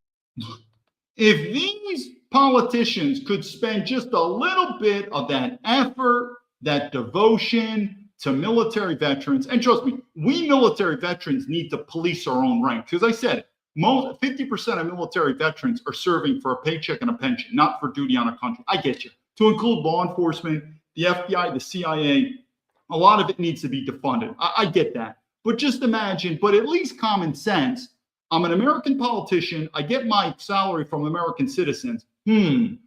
If these politicians could spend just a little bit of that effort, that devotion to military veterans, and trust me, we military veterans need to police our own ranks. Because I said, 50% of military veterans are serving for a paycheck and a pension, not for duty on a country. I get you. To include law enforcement, the FBI, the CIA, a lot of it needs to be defunded. I get that. But just imagine, but at least common sense, I'm an American politician. I get my salary from American citizens.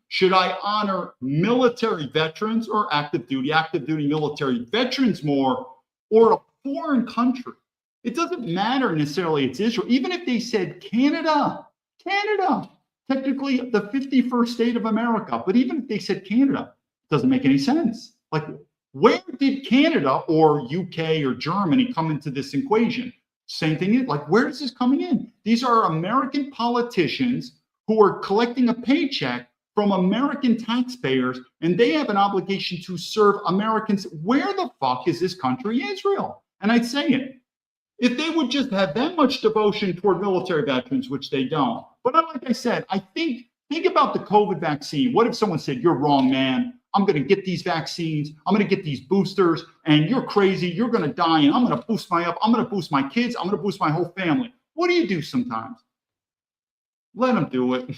Should I honor military veterans or active duty military veterans more, or a foreign country? It doesn't matter necessarily it's Israel. Even if they said Canada, technically the 51st state of America, but even if they said Canada, it doesn't make any sense. Like, where did Canada or UK or Germany come into this equation? Same thing, like, where is this coming in? These are American politicians who are collecting a paycheck from American taxpayers, and they have an obligation to serve Americans. Where the fuck is this country, Israel? And I'd say it. If they would just have that much devotion toward military veterans, which they don't. But like I said, I think about the COVID vaccine. What if someone said, you're wrong, man. I'm going to get these vaccines. I'm going to get these boosters, and you're crazy. You're going to die, and I'm going to boost I'm going to boost my kids. I'm going to boost my whole family. What do you do sometimes? Let them do it.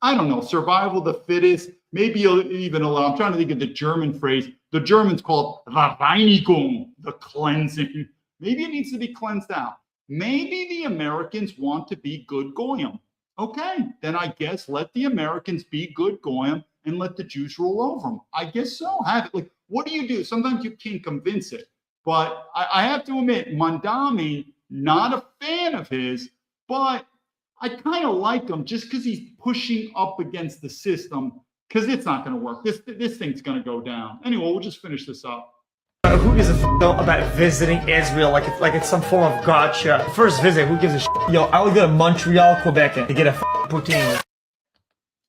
I don't know. Survival of the fittest. Maybe you'll even allow. I'm trying to think of the German phrase. The Germans call it Reinigung, the cleansing. Maybe it needs to be cleansed out. Maybe the Americans want to be good goyim. Okay, then I guess let the Americans be good goyim and let the Jews rule over them. I guess so. Have it. Like, what do you do? Sometimes you can't convince it. But I have to admit, Mandami, not a fan of his, but I kind of like him just because he's pushing up against the system, because it's not going to work. This thing's going to go down. Anyway, we'll just finish this up. Who gives a f about visiting Israel like it's some form of gotcha? First visit, who gives a shit? Yo, I would go to Montreal, Quebec to get a poutine.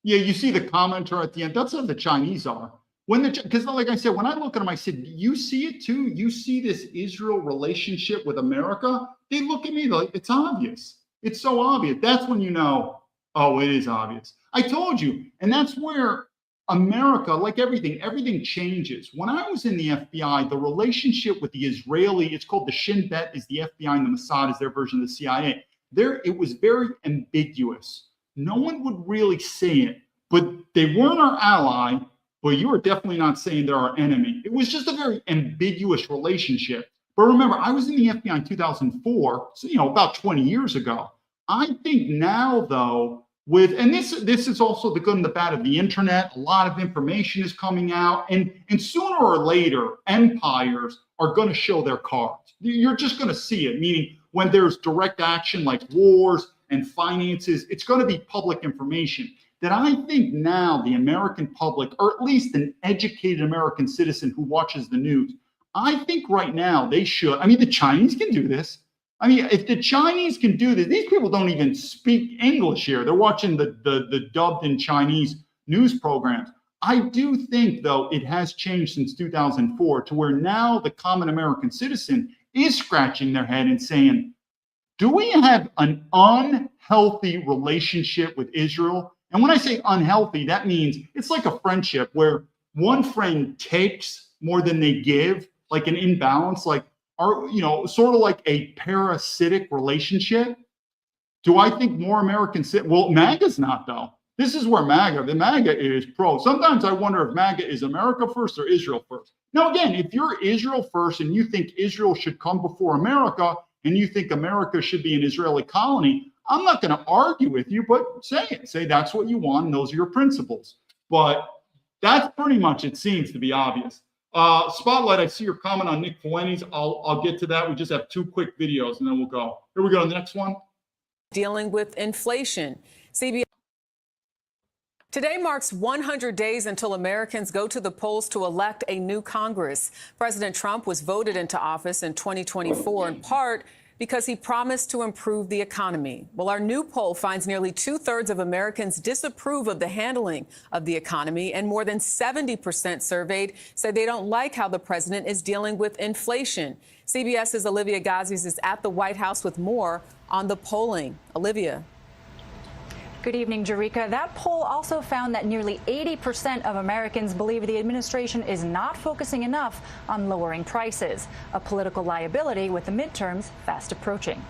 Yeah, you see the commenter at the end. That's how the Chinese are. Because like I said, when I look at them, I said, you see it too? You see this Israel relationship with America? They look at me like, it's obvious. It's so obvious. That's when you know, oh, it is obvious. I told you. And that's where America, like everything changes. When I was in the FBI, the relationship with the Israeli, it's called the Shin Bet, is the FBI, and the Mossad is their version of the CIA. It was very ambiguous. No one would really say it, but they weren't our ally, but you are definitely not saying they're our enemy. It was just a very ambiguous relationship. But remember, I was in the FBI in 2004, so, about 20 years ago. I think now, though, and this is also the good and the bad of the internet. A lot of information is coming out, and sooner or later, empires are going to show their cards. You're just going to see it, meaning when there's direct action like wars and finances, it's going to be public information. That I think now the American public, or at least an educated American citizen who watches the news, I think right now they should. I mean, the Chinese can do this. I mean, if the Chinese can do this, these people don't even speak English here. They're watching the dubbed in Chinese news programs. I do think, though, it has changed since 2004 to where now the common American citizen is scratching their head and saying, do we have an unhealthy relationship with Israel? And when I say unhealthy, that means it's like a friendship where one friend takes more than they give, like an imbalance, like, sort of like a parasitic relationship. Do I think more Americans well, MAGA's not, though. This is where the MAGA is pro. Sometimes I wonder if MAGA is America first or Israel first. Now, again, if you're Israel first and you think Israel should come before America and you think America should be an Israeli colony, I'm not going to argue with you, but say it. Say that's what you want and those are your principles. But that's pretty much, it seems to be obvious. Spotlight, I see your comment on Nick Fuentes. I'll get to that. We just have 2 quick videos and then we'll go. Here we go. The next one. Dealing with inflation. CBS. Today marks 100 days until Americans go to the polls to elect a new Congress. President Trump was voted into office in 2024 in part because he promised to improve the economy. Well, our new poll finds nearly 2/3 of Americans disapprove of the handling of the economy, and more than 70% surveyed say they don't like how the president is dealing with inflation. CBS's Olivia Gazis is at the White House with more on the polling. Olivia. Good evening, Jerika. That poll also found that nearly 80% of Americans believe the administration is not focusing enough on lowering prices, a political liability with the midterms fast approaching.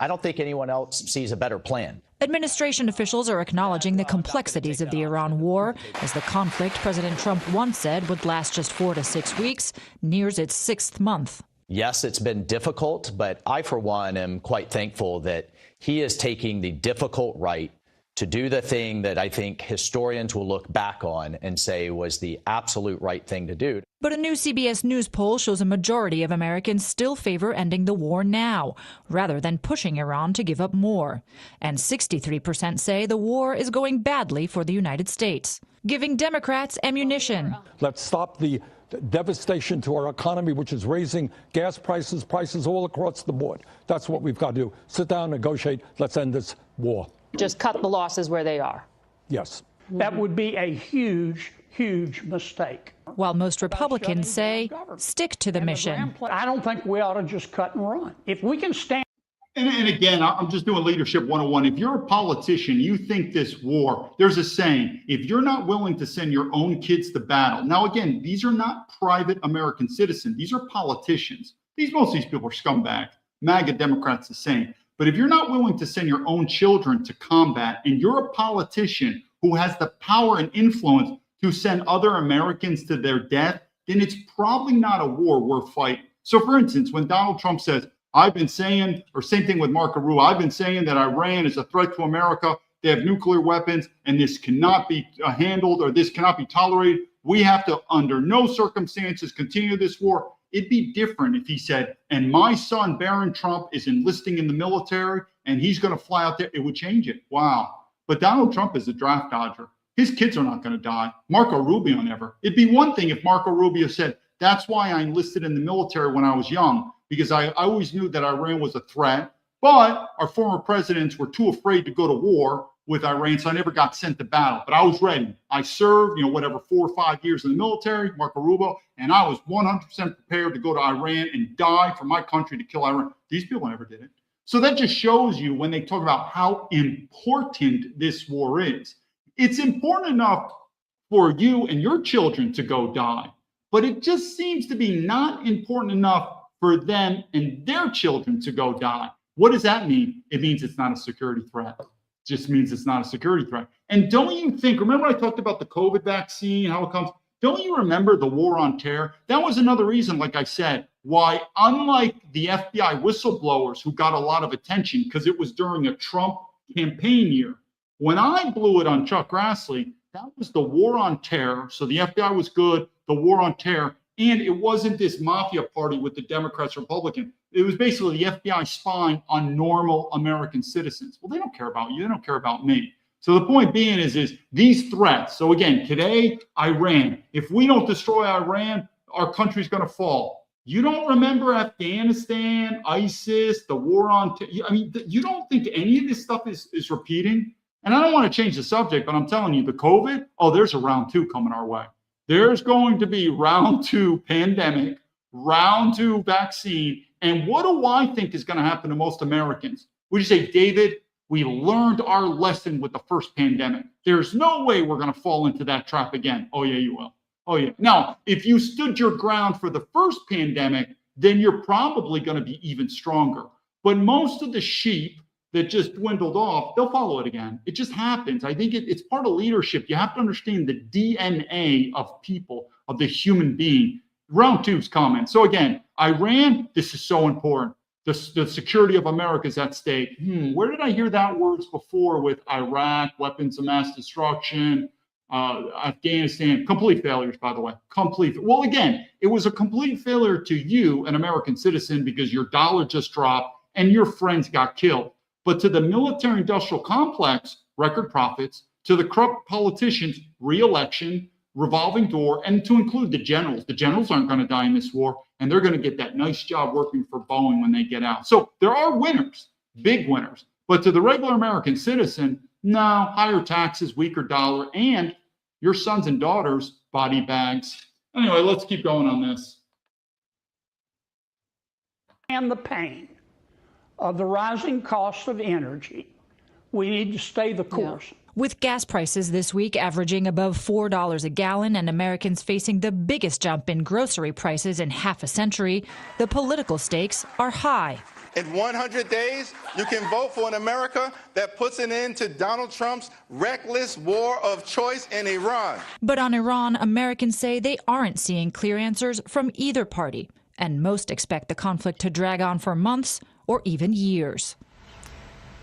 I don't think anyone else sees a better plan. Administration officials are acknowledging the complexities of the Iran war as the conflict President Trump once said would last just 4 to 6 weeks nears its 6th month. Yes, it's been difficult, but I, for one, am quite thankful that he is taking the difficult right to do the thing that I think historians will look back on and say was the absolute right thing to do. But a new CBS News poll shows a majority of Americans still favor ending the war now, rather than pushing Iran to give up more. And 63% say the war is going badly for the United States, giving Democrats ammunition. Let's stop the devastation to our economy, which is raising gas prices, prices all across the board. That's what we've got to do. Sit down, negotiate. Let's end this war. Just cut the losses where they are. Yes. That would be a huge, huge mistake. While most Republicans say stick to the mission. I don't think we ought to just cut and run. If we can stand. And again, I'm just doing Leadership 101. If you're a politician, you think this war, there's a saying, if you're not willing to send your own kids to battle. Now, again, these are not private American citizens. These are politicians. Most of these people are scumbags. MAGA Democrats the same. But if you're not willing to send your own children to combat, and you're a politician who has the power and influence to send other Americans to their death, then it's probably not a war worth fighting. So, for instance, when Donald Trump says, I've been saying, or same thing with Marco Rubio, I've been saying that Iran is a threat to America. They have nuclear weapons, and this cannot be handled, or this cannot be tolerated. We have to, under no circumstances, continue this war. It'd be different if he said, and my son, Barron Trump, is enlisting in the military, and he's going to fly out there. It would change it. Wow. But Donald Trump is a draft dodger. His kids are not going to die. Marco Rubio never. It'd be one thing if Marco Rubio said, that's why I enlisted in the military when I was young, because I always knew that Iran was a threat, but our former presidents were too afraid to go to war with Iran, so I never got sent to battle. But I was ready. I served, 4 or 5 years in the military, Marco Rubio, and I was 100% prepared to go to Iran and die for my country to kill Iran. These people never did it. So that just shows you when they talk about how important this war is. It's important enough for you and your children to go die, but it just seems to be not important enough for them and their children to go die. What does that mean? It means it's not a security threat. It just means it's not a security threat. And don't you think, remember I talked about the COVID vaccine, how it comes, don't you remember the war on terror? That was another reason, like I said, why unlike the FBI whistleblowers who got a lot of attention because it was during a Trump campaign year, when I blew it on Chuck Grassley, that was the war on terror. So the FBI was good, the war on terror. And it wasn't this mafia party with the Democrats, Republicans. It was basically the FBI spying on normal American citizens. Well, they don't care about you. They don't care about me. So the point being is these threats. So again, today, Iran. If we don't destroy Iran, our country's going to fall. You don't remember Afghanistan, ISIS, the war on you don't think any of this stuff is repeating? And I don't want to change the subject, but I'm telling you, the COVID, there's a round 2 coming our way. There's going to be round 2 pandemic, round 2 vaccine. And what do I think is going to happen to most Americans? Would you say, David, we learned our lesson with the first pandemic. There's no way we're going to fall into that trap again. Oh, yeah, you will. Oh, yeah. Now, if you stood your ground for the first pandemic, then you're probably going to be even stronger. But most of the sheep that just dwindled off, they'll follow it again. It just happens. I think it's part of leadership. You have to understand the DNA of people, of the human being. Round 2's coming. So again, Iran, this is so important. The security of America is at stake. Where did I hear that words before with Iraq, weapons of mass destruction, Afghanistan? Complete failures, by the way. Well, again, it was a complete failure to you, an American citizen, because your dollar just dropped and your friends got killed. But to the military-industrial complex, record profits. To the corrupt politicians, re-election. revolving door, and to include the generals. The generals aren't going to die in this war, and they're going to get that nice job working for Boeing when they get out. So there are winners, big winners. But to the regular American citizen, no, higher taxes, weaker dollar, and your sons and daughters, body bags. Anyway, let's keep going on this. And the pain of the rising cost of energy, we need to stay the course. Yeah. With gas prices this week averaging above $4 a gallon and Americans facing the biggest jump in grocery prices in half a century, the political stakes are high. In 100 days, you can vote for an America that puts an end to Donald Trump's reckless war of choice in Iran. But on Iran, Americans say they aren't seeing clear answers from either party, and most expect the conflict to drag on for months or even years.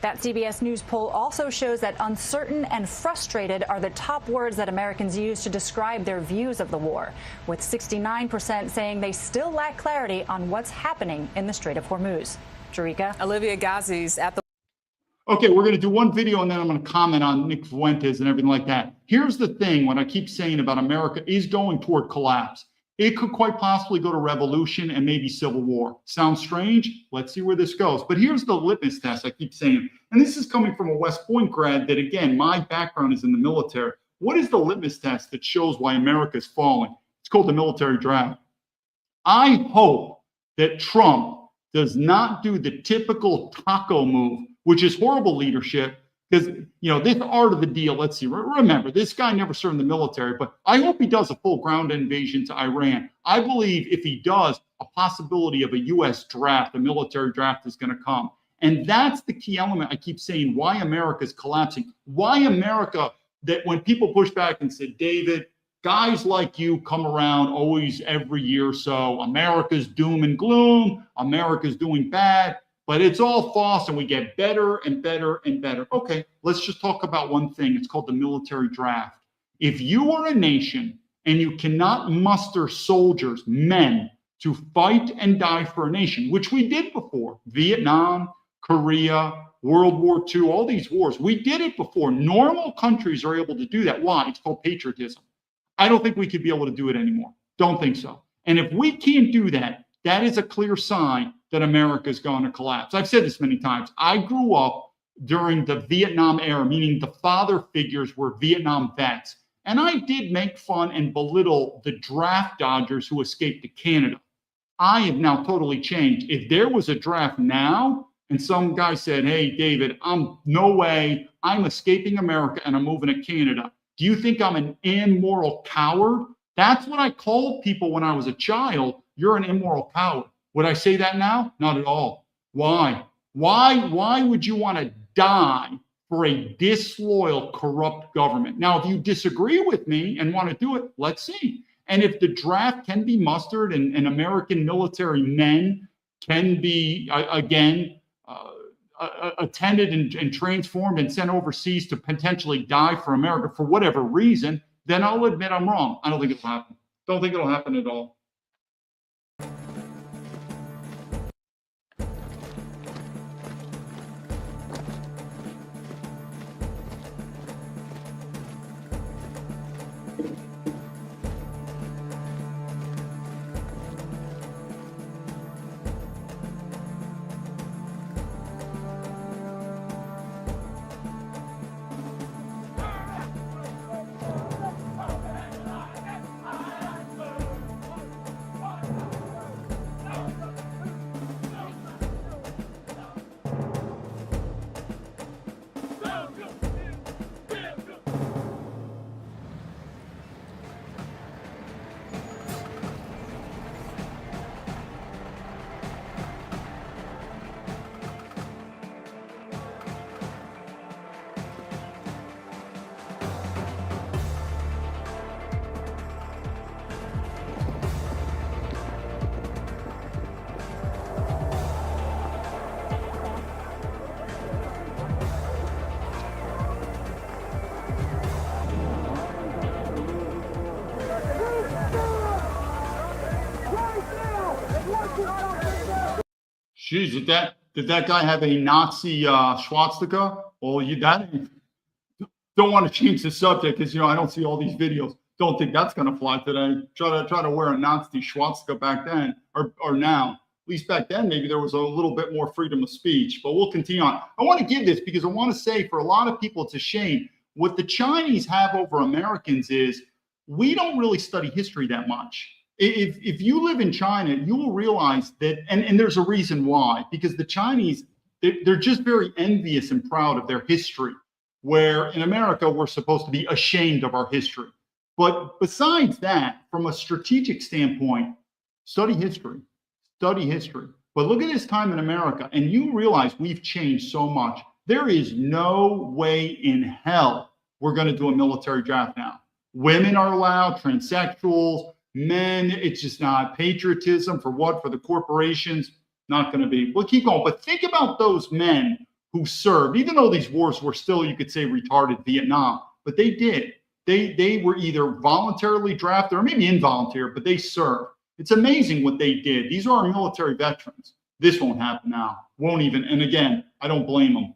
That CBS News poll also shows that uncertain and frustrated are the top words that Americans use to describe their views of the war, with 69% saying they still lack clarity on what's happening in the Strait of Hormuz. Jerika? Olivia Ghazi's at the... Okay, we're going to do one video and then I'm going to comment on Nick Fuentes and everything like that. Here's the thing, what I keep saying about America is going toward collapse. It could quite possibly go to revolution and maybe civil war. Sounds strange? Let's see where this goes. But here's the litmus test I keep saying. And this is coming from a West Point grad that, again, my background is in the military. What is the litmus test that shows why America is falling? It's called the military draft. I hope that Trump does not do the typical taco move, which is horrible leadership. Because, you know, this art of the deal, let's see, remember, this guy never served in the military, but I hope he does a full ground invasion to Iran. I believe if he does, a possibility of a U.S. draft, a military draft is going to come. And that's the key element I keep saying, why America is collapsing. Why America, that when people push back and say, David, guys like you come around always every year or so, America's doom and gloom, America's doing bad. But it's all false and we get better and better and better. Okay, let's just talk about one thing. It's called the military draft. If you are a nation and you cannot muster soldiers, men, to fight and die for a nation, which we did before, Vietnam, Korea, World War II, all these wars, we did it before. Normal countries are able to do that. Why? It's called patriotism. I don't think we could be able to do it anymore. Don't think so. And if we can't do that, that is a clear sign that America is going to collapse. I've said this many times. I grew up during the Vietnam era, meaning the father figures were Vietnam vets. And I did make fun and belittle the draft dodgers who escaped to Canada. I have now totally changed. If there was a draft now and some guy said, hey, David, no way, I'm escaping America and I'm moving to Canada. Do you think I'm an immoral coward? That's what I called people when I was a child. You're an immoral coward. Would I say that now? Not at all. Why? Why would you want to die for a disloyal, corrupt government? Now, if you disagree with me and want to do it, let's see. And if the draft can be mustered and American military men can be, attended and transformed and sent overseas to potentially die for America for whatever reason, then I'll admit I'm wrong. I don't think it'll happen. Don't think it'll happen at all. Jeez, did that guy have a Nazi swastika? Well, don't want to change the subject because, I don't see all these videos. Don't think that's going to fly today. Try to wear a Nazi swastika back then or now. At least back then, maybe there was a little bit more freedom of speech. But we'll continue on. I want to give this because I want to say for a lot of people, it's a shame. What the Chinese have over Americans is we don't really study history that much. If you live in China, you will realize that, and there's a reason why, because the Chinese, they're just very envious and proud of their history, where in America, we're supposed to be ashamed of our history. But besides that, from a strategic standpoint, study history. But look at this time in America, and you realize we've changed so much. There is no way in hell we're going to do a military draft now. Women are allowed, transsexuals, men, it's just not. Patriotism for what? For the corporations, not going to be. We'll keep going. But think about those men who served, even though these wars were still, you could say, retarded, Vietnam, but they did. They were either voluntarily drafted or maybe involuntary, but they served. It's amazing what they did. These are our military veterans. This won't happen now. Won't even. And again, I don't blame them.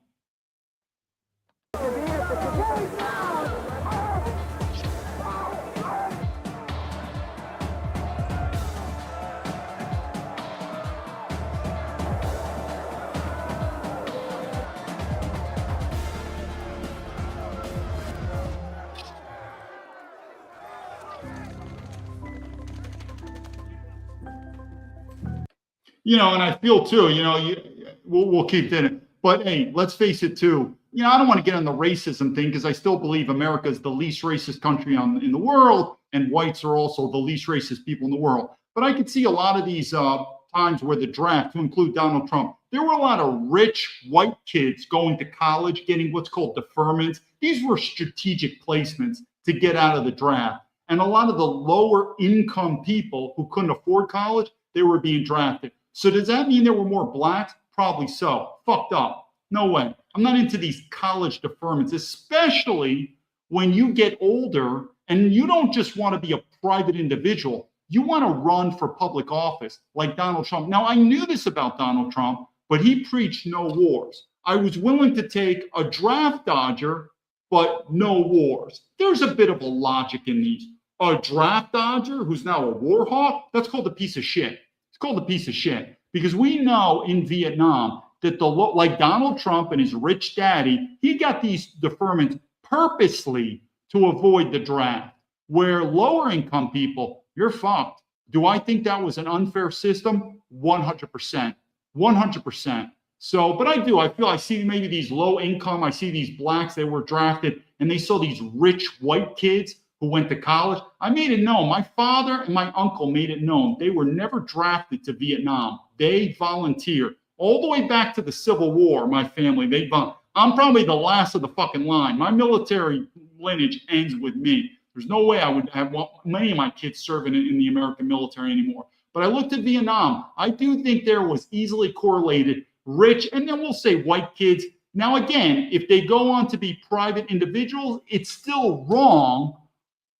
You know, and I feel too, you know, we'll keep doing it. But hey, let's face it too. You know, I don't want to get on the racism thing because I still believe America is the least racist country in the world, and whites are also the least racist people in the world. But I could see a lot of these times where the draft, to include Donald Trump, there were a lot of rich white kids going to college, getting what's called deferments. These were strategic placements to get out of the draft. And a lot of the lower income people who couldn't afford college, they were being drafted. So does that mean there were more blacks? Probably so. Fucked up. No way. I'm not into these college deferments, especially when you get older and you don't just want to be a private individual. You want to run for public office like Donald Trump. Now, I knew this about Donald Trump, but he preached no wars. I was willing to take a draft dodger, but no wars. There's a bit of a logic in these. A draft dodger who's now a war hawk, that's called a piece of shit. It's called a piece of shit because we know in Vietnam that like Donald Trump and his rich daddy, he got these deferments purposely to avoid the draft, where lower income people, you're fucked. Do I think that was an unfair system? 100%. 100%. So, but I see maybe these low income, I see these blacks that were drafted and they saw these rich white kids who went to college. I made it known. My father and my uncle made it known. They were never drafted to Vietnam. They volunteered. All the way back to the Civil War, my family, I'm probably the last of the fucking line. My military lineage ends with me. There's no way I would have many of my kids serving in the American military anymore. But I looked at Vietnam. I do think there was easily correlated rich, and then we'll say white kids. Now, again, if they go on to be private individuals, it's still wrong,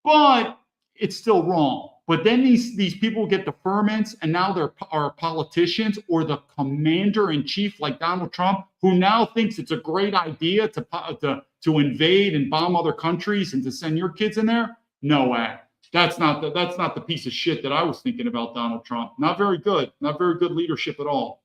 but it's still wrong. But then these people get deferments, and now there are politicians or the commander-in-chief like Donald Trump, who now thinks it's a great idea to invade and bomb other countries and to send your kids in there. No way. That's not the piece of shit that I was thinking about Donald Trump. Not very good. Not very good leadership at all.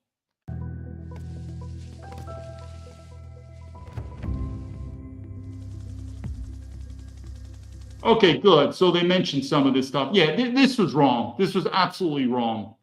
Okay, good. So they mentioned some of this stuff. Yeah, this was wrong. This was absolutely wrong.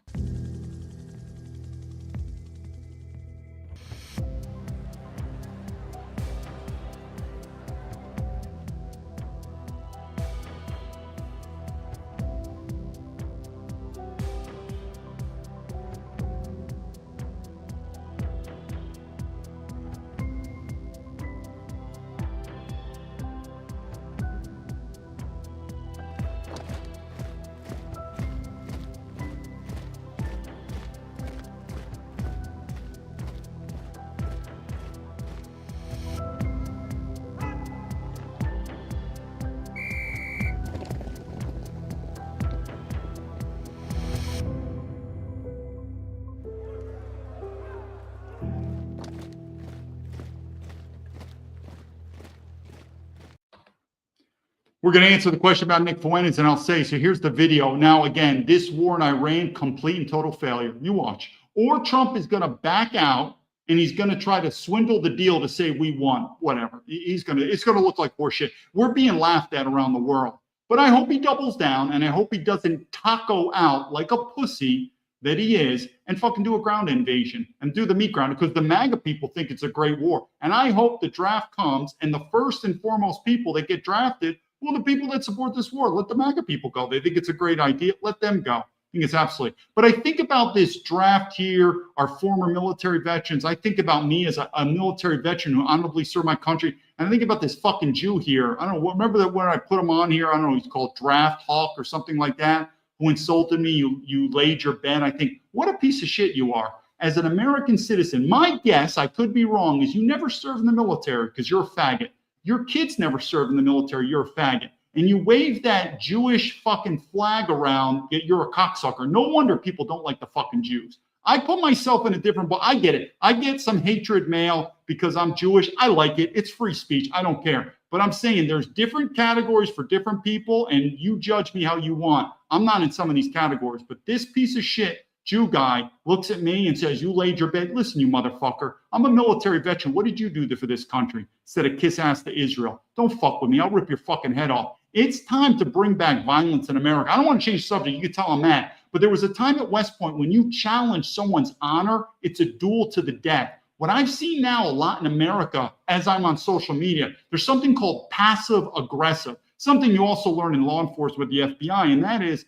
We're going to answer the question about Nick Fuentes, and I'll say, so here's the video. Now, again, this war in Iran, complete and total failure. You watch. Or Trump is going to back out, and he's going to try to swindle the deal to say we won, whatever. It's going to look like horseshit. We're being laughed at around the world. But I hope he doubles down, and I hope he doesn't taco out like a pussy that he is and fucking do a ground invasion and do the meat grinder, because the MAGA people think it's a great war. And I hope the draft comes, and the first and foremost people that get drafted, well, the people that support this war, let the MAGA people go. They think it's a great idea. Let them go. I think it's absolutely. But I think about this draft here, our former military veterans. I think about me as a military veteran who honorably served my country. And I think about this fucking Jew here. I don't know. Remember that when I put him on here? I don't know. He's called Draft Hawk or something like that, who insulted me. You laid your bet. I think, what a piece of shit you are. As an American citizen, my guess, I could be wrong, is you never served in the military because you're a faggot. Your kids never served in the military. You're a faggot. And you wave that Jewish fucking flag around, you're a cocksucker. No wonder people don't like the fucking Jews. I put myself in a different boat. I get it. I get some hatred mail because I'm Jewish. I like it. It's free speech. I don't care. But I'm saying there's different categories for different people, and you judge me how you want. I'm not in some of these categories. But this piece of shit Jew guy looks at me and says, you laid your bed. Listen, you motherfucker. I'm a military veteran. What did you do for this country? Instead of kiss ass to Israel. Don't fuck with me. I'll rip your fucking head off. It's time to bring back violence in America. I don't want to change the subject. You can tell I'm mad. But there was a time at West Point when you challenge someone's honor, it's a duel to the death. What I've seen now a lot in America, as I'm on social media, there's something called passive aggressive, something you also learn in law enforcement with the FBI, and that is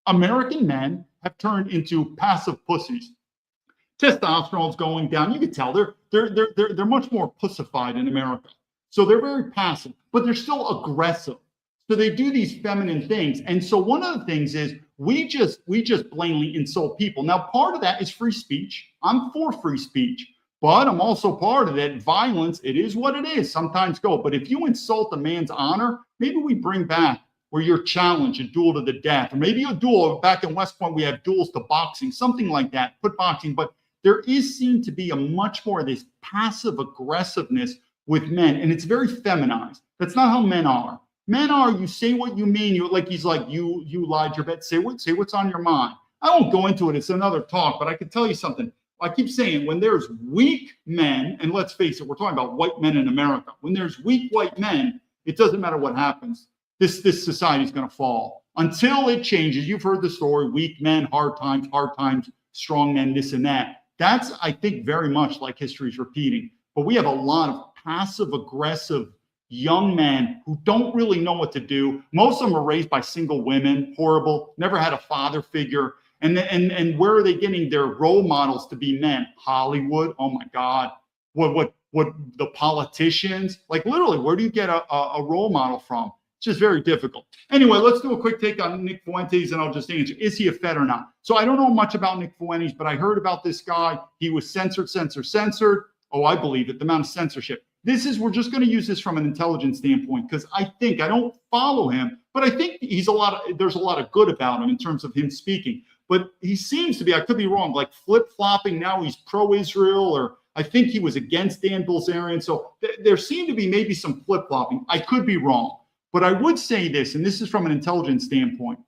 American men have turned into passive pussies. Testosterone's going down. You can tell they're much more pussified in America. So they're very passive, but they're still aggressive. So they do these feminine things. And so one of the things is we just blatantly insult people. Now, part of that is free speech. I'm for free speech, but I'm also part of that violence. It is what it is. Sometimes go. But if you insult a man's honor, maybe we bring back where you're challenged, a duel to the death, or maybe a duel. Back in West Point, we have duels to boxing, something like that. Put boxing, but there is seen to be a much more of this passive aggressiveness with men, and it's very feminized. That's not how men are. Men are, you say what you mean. You like, he's like, you lied your bet. Say what's on your mind. I won't go into it. It's another talk, but I can tell you something. I keep saying when there's weak men, and let's face it, we're talking about white men in America. When there's weak white men, it doesn't matter what happens. This society is going to fall until it changes. You've heard the story: weak men, hard times, strong men, this and that. That's, I think, very much like history's repeating. But we have a lot of passive aggressive young men who don't really know what to do. Most of them are raised by single women, horrible, never had a father figure. And where are they getting their role models to be men? Hollywood. Oh my God. What the politicians, like literally, where do you get a role model from? It's just very difficult. Anyway, let's do a quick take on Nick Fuentes, and I'll just answer. Is he a Fed or not? So I don't know much about Nick Fuentes, but I heard about this guy. He was censored. Oh, I believe it. The amount of censorship. We're just going to use this from an intelligence standpoint, because I don't follow him, but I think there's a lot of good about him in terms of him speaking. But he seems to be, I could be wrong, like flip-flopping. Now he's pro-Israel, or I think he was against Dan Bilzerian. So there seemed to be maybe some flip-flopping. I could be wrong. But I would say this, and this is from an intelligence standpoint.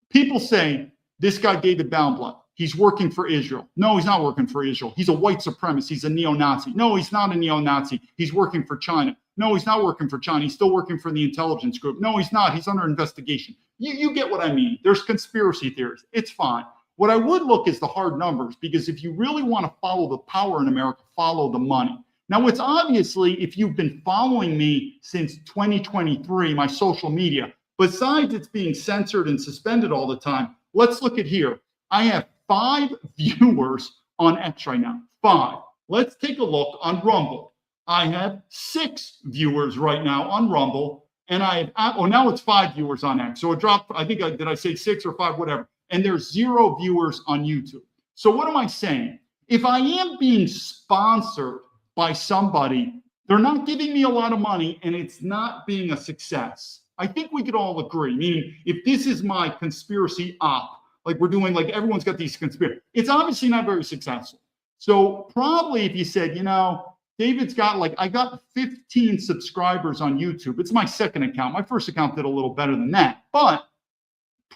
People say, this guy, David Baumblatt, he's working for Israel. No, he's not working for Israel. He's a white supremacist. He's a neo-Nazi. No, he's not a neo-Nazi. He's working for China. No, he's not working for China. He's still working for the intelligence group. No, he's not. He's under investigation. You get what I mean. There's conspiracy theories. It's fine. What I would look is the hard numbers, because if you really want to follow the power in America, follow the money. Now, it's obviously, if you've been following me since 2023, my social media, besides it's being censored and suspended all the time, let's look at here. I have 5 viewers on X right now. 5. Let's take a look on Rumble. I have 6 viewers right now on Rumble, and I have, now it's 5 viewers on X. So it dropped, I think, did I say 6 or 5, whatever. And there's 0 viewers on YouTube. So what am I saying? If I am being sponsored by somebody, they're not giving me a lot of money, and it's not being a success. I think we could all agree. Meaning, if this is my conspiracy op, like we're doing, like everyone's got these conspiracy, it's obviously not very successful. So probably if you said, David's got I got 15 subscribers on YouTube. It's my second account. My first account did a little better than that, but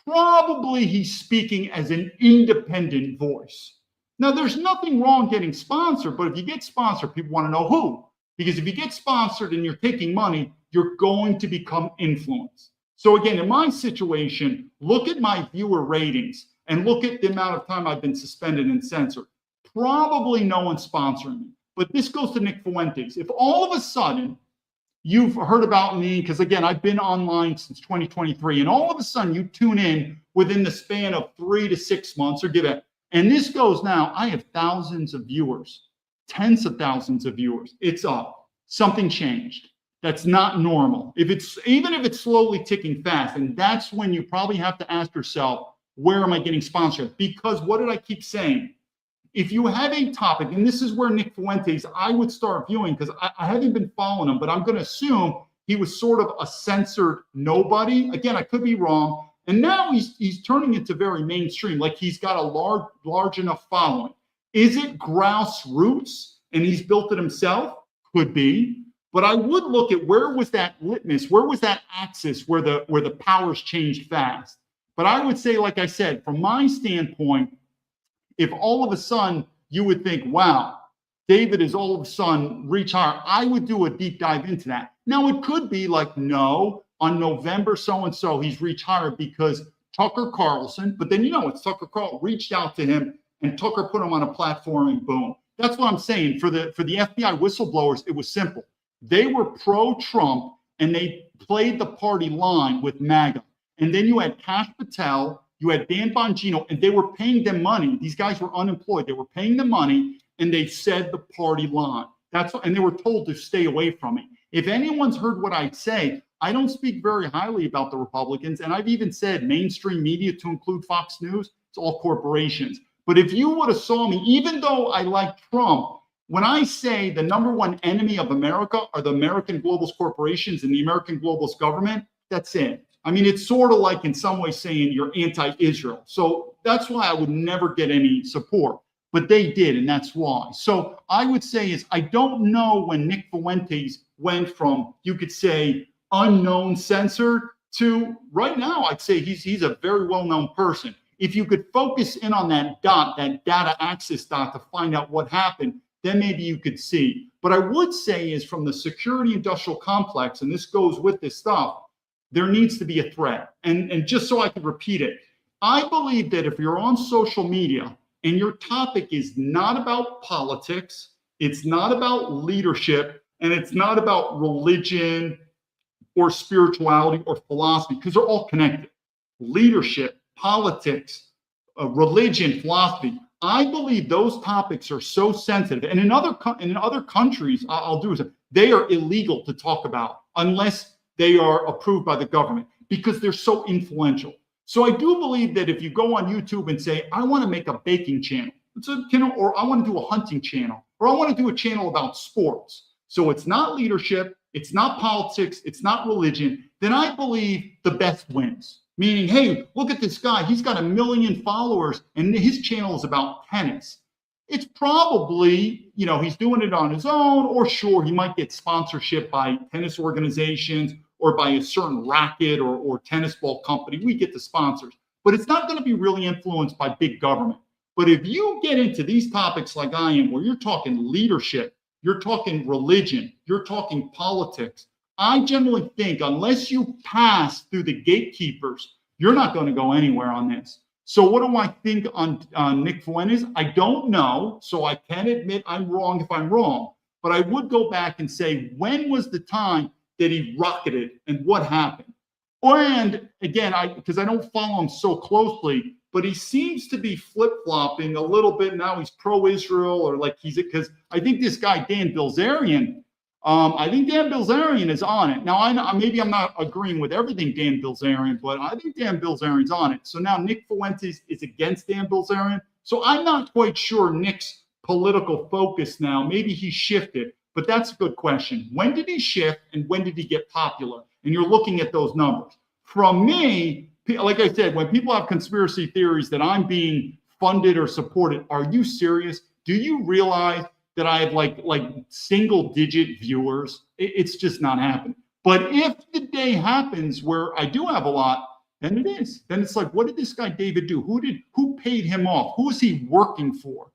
probably he's speaking as an independent voice. Now, there's nothing wrong getting sponsored, but if you get sponsored, people want to know who. Because if you get sponsored and you're taking money, you're going to become influenced. So again, in my situation, look at my viewer ratings and look at the amount of time I've been suspended and censored. Probably no one's sponsoring me. But this goes to Nick Fuentes. If all of a sudden you've heard about me, because again, I've been online since 2023, and all of a sudden you tune in within the span of 3 to 6 months or give it, and this goes now, I have thousands of viewers, tens of thousands of viewers. It's up. Something changed. That's not normal. Even if it's slowly ticking fast, and that's when you probably have to ask yourself, where am I getting sponsored? Because what did I keep saying? If you have a topic, and this is where Nick Fuentes, I would start viewing, because I haven't been following him, but I'm going to assume he was sort of a censored nobody. Again, I could be wrong. And now he's turning into very mainstream, like he's got a large enough following. Is it grassroots and he's built it himself? Could be. But I would look at where was that litmus, where was that axis where the powers changed fast. But I would say, like I said, from my standpoint, if all of a sudden you would think, wow, David is all of a sudden reach higher, I would do a deep dive into that. Now, it could be like, no, on November so-and-so, he's reached higher because Tucker Carlson, but then it's Tucker Carlson reached out to him and Tucker put him on a platform and boom. That's what I'm saying. For the FBI whistleblowers, it was simple. They were pro-Trump and they played the party line with MAGA. And then you had Kash Patel, you had Dan Bongino, and they were paying them money. These guys were unemployed. They were paying them money, and they said the party line. And they were told to stay away from it. If anyone's heard what I say, I don't speak very highly about the Republicans, and I've even said mainstream media, to include Fox News, it's all corporations. But if you would have saw me, even though I like Trump, when I say the number one enemy of America are the American globalist corporations and the American globalist government, that's it. I mean, it's sort of like in some way saying you're anti-Israel. So that's why I would never get any support. But they did, and that's why. So I would say I don't know when Nick Fuentes went from, you could say, unknown censored to right now, I'd say he's a very well-known person. If you could focus in on that dot, that data access dot, to find out what happened, then maybe you could see. But I would say is from the security industrial complex, and this goes with this stuff, there needs to be a threat. And just so I can repeat it, I believe that if you're on social media and your topic is not about politics, it's not about leadership, and it's not about religion or spirituality or philosophy, because they're all connected. Leadership, politics, religion, philosophy. I believe those topics are so sensitive. And in other countries, I'll do is they are illegal to talk about unless they are approved by the government because they're so influential. So I do believe that if you go on YouTube and say, I want to make a baking channel, or I want to do a hunting channel, or I want to do a channel about sports. So it's not leadership, it's not politics, it's not religion, then I believe the best wins. Meaning, hey, look at this guy. He's got 1 million followers and his channel is about tennis. It's probably, he's doing it on his own, or sure, he might get sponsorship by tennis organizations or by a certain racket or tennis ball company. We get the sponsors, but it's not going to be really influenced by big government. But if you get into these topics like I am, where you're talking leadership, you're talking religion, you're talking politics, I generally think unless you pass through the gatekeepers, you're not going to go anywhere on this. So what do I think on Nick Fuentes? I don't know. So I can admit I'm wrong if I'm wrong. But I would go back and say, when was the time that he rocketed and what happened? And again, because I don't follow him so closely, but he seems to be flip-flopping a little bit. Now he's pro-Israel, or like because I think this guy, Dan Bilzerian, I think Dan Bilzerian is on it. Now, maybe I'm not agreeing with everything Dan Bilzerian, but I think Dan Bilzerian's on it. So now Nick Fuentes is against Dan Bilzerian. So I'm not quite sure Nick's political focus now. Maybe he shifted, but that's a good question. When did he shift and when did he get popular? And you're looking at those numbers. From me, like I said, when people have conspiracy theories that I'm being funded or supported, are you serious? Do you realize that I have like single digit viewers. It's just not happening. But if the day happens where I do have a lot, then it is. Then it's like, what did this guy David do? Who paid him off? Who is he working for?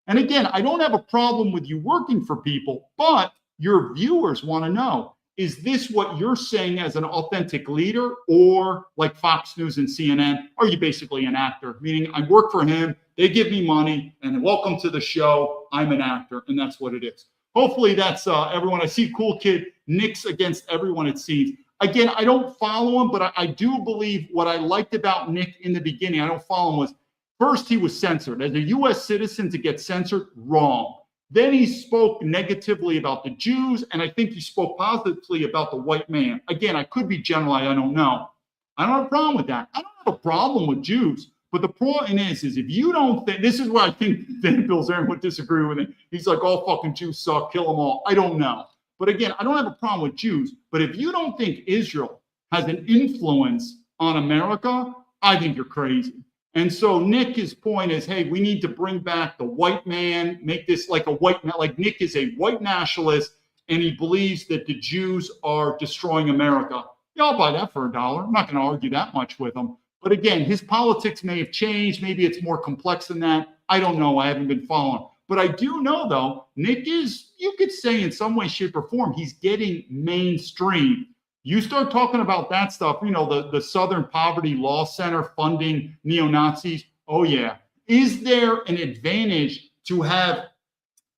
And again, I don't have a problem with you working for people, but your viewers want to know, is this what you're saying as an authentic leader, or like Fox News and CNN, are you basically an actor? Meaning I work for him, they give me money, and welcome to the show, I'm an actor, and that's what it is. Hopefully that's everyone. I see Cool Kid, Nick's against everyone it seems. Again, I don't follow him, but I do believe what I liked about Nick in the beginning, I don't follow him, was first he was censored. As a U.S. citizen to get censored, wrong. Then he spoke negatively about the Jews, and I think he spoke positively about the white man. Again, I could be generalized, I don't know. I don't have a problem with that. I don't have a problem with Jews. But the point is if you don't think, this is where I think Dan Bilzerian would disagree with me. He's like, all fucking Jews suck, kill them all. I don't know. But again, I don't have a problem with Jews. But if you don't think Israel has an influence on America, I think you're crazy. And so Nick's point is, hey, we need to bring back the white man, make this like a white man. Like Nick is a white nationalist, and he believes that the Jews are destroying America. Yeah, I'll buy that for $1. I'm not going to argue that much with him. But again, his politics may have changed. Maybe it's more complex than that. I don't know. I haven't been following. But I do know, though, Nick is, you could say in some way, shape, or form, he's getting mainstream. You start talking about that stuff, you know, the Southern Poverty Law Center funding neo-Nazis. Oh, yeah. Is there an advantage to have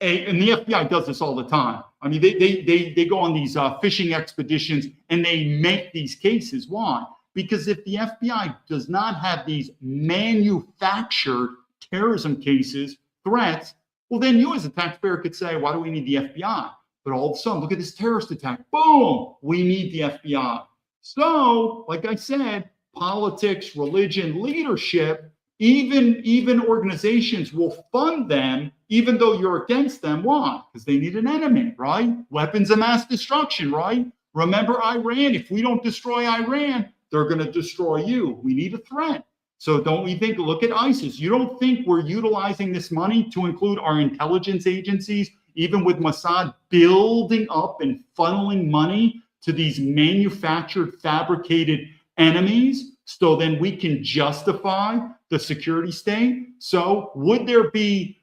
and the FBI does this all the time. I mean, they go on these fishing expeditions and they make these cases. Why? Because if the FBI does not have these manufactured terrorism cases, threats, well, then you as a taxpayer could say, why do we need the FBI? But all of a sudden, look at this terrorist attack. Boom, we need the FBI. So, like I said, politics, religion, leadership, even organizations will fund them, even though you're against them. Why? Because they need an enemy, right? Weapons of mass destruction, right? Remember Iran? If we don't destroy Iran, they're going to destroy you. We need a threat. So don't we think, look at ISIS. You don't think we're utilizing this money to include our intelligence agencies, even with Mossad building up and funneling money to these manufactured, fabricated enemies, so then we can justify the security state? So would there be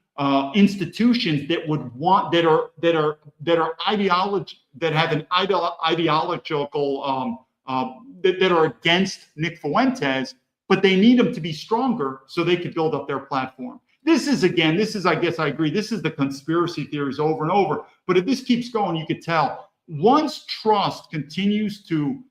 institutions that would want that have an ideological that are against Nick Fuentes, but they need them to be stronger so they could build up their platform? This is, I guess I agree, this is the conspiracy theories over and over. But if this keeps going, you could tell once trust continues to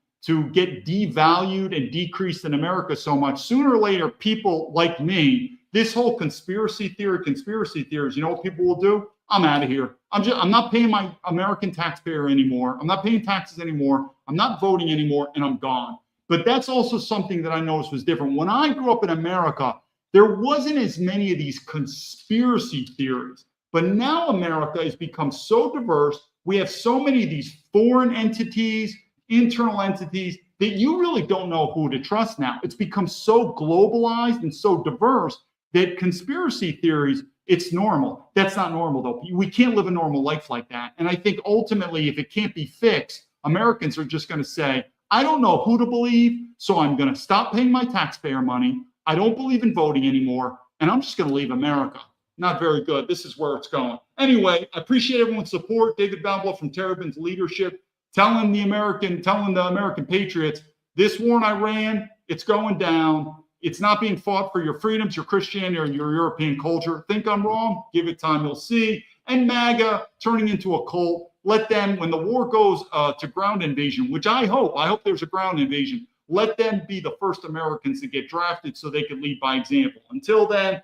get devalued and decreased in America so much, sooner or later, people like me, this whole conspiracies, you know what people will do? I'm out of here. I'm not paying my American taxpayer anymore. I'm not paying taxes anymore. I'm not voting anymore, and I'm gone. But that's also something that I noticed was different. When I grew up in America, there wasn't as many of these conspiracy theories. But now America has become so diverse. We have so many of these foreign entities, internal entities, that you really don't know who to trust now. It's become so globalized and so diverse that conspiracy theories, it's normal. That's not normal, though. We can't live a normal life like that. And I think ultimately, if it can't be fixed, Americans are just going to say, I don't know who to believe, so I'm going to stop paying my taxpayer money. I don't believe in voting anymore, and I'm just going to leave America. Not very good. This is where it's going. Anyway, I appreciate everyone's support. David Baumblatt from Terrabin's Leadership, telling the American Patriots, this war in Iran, it's going down. It's not being fought for your freedoms, your Christianity, or your European culture. Think I'm wrong? Give it time, you'll see. And MAGA turning into a cult. Let them, when the war goes to ground invasion, which I hope there's a ground invasion, let them be the first Americans to get drafted so they can lead by example. Until then,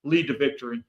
lead to victory.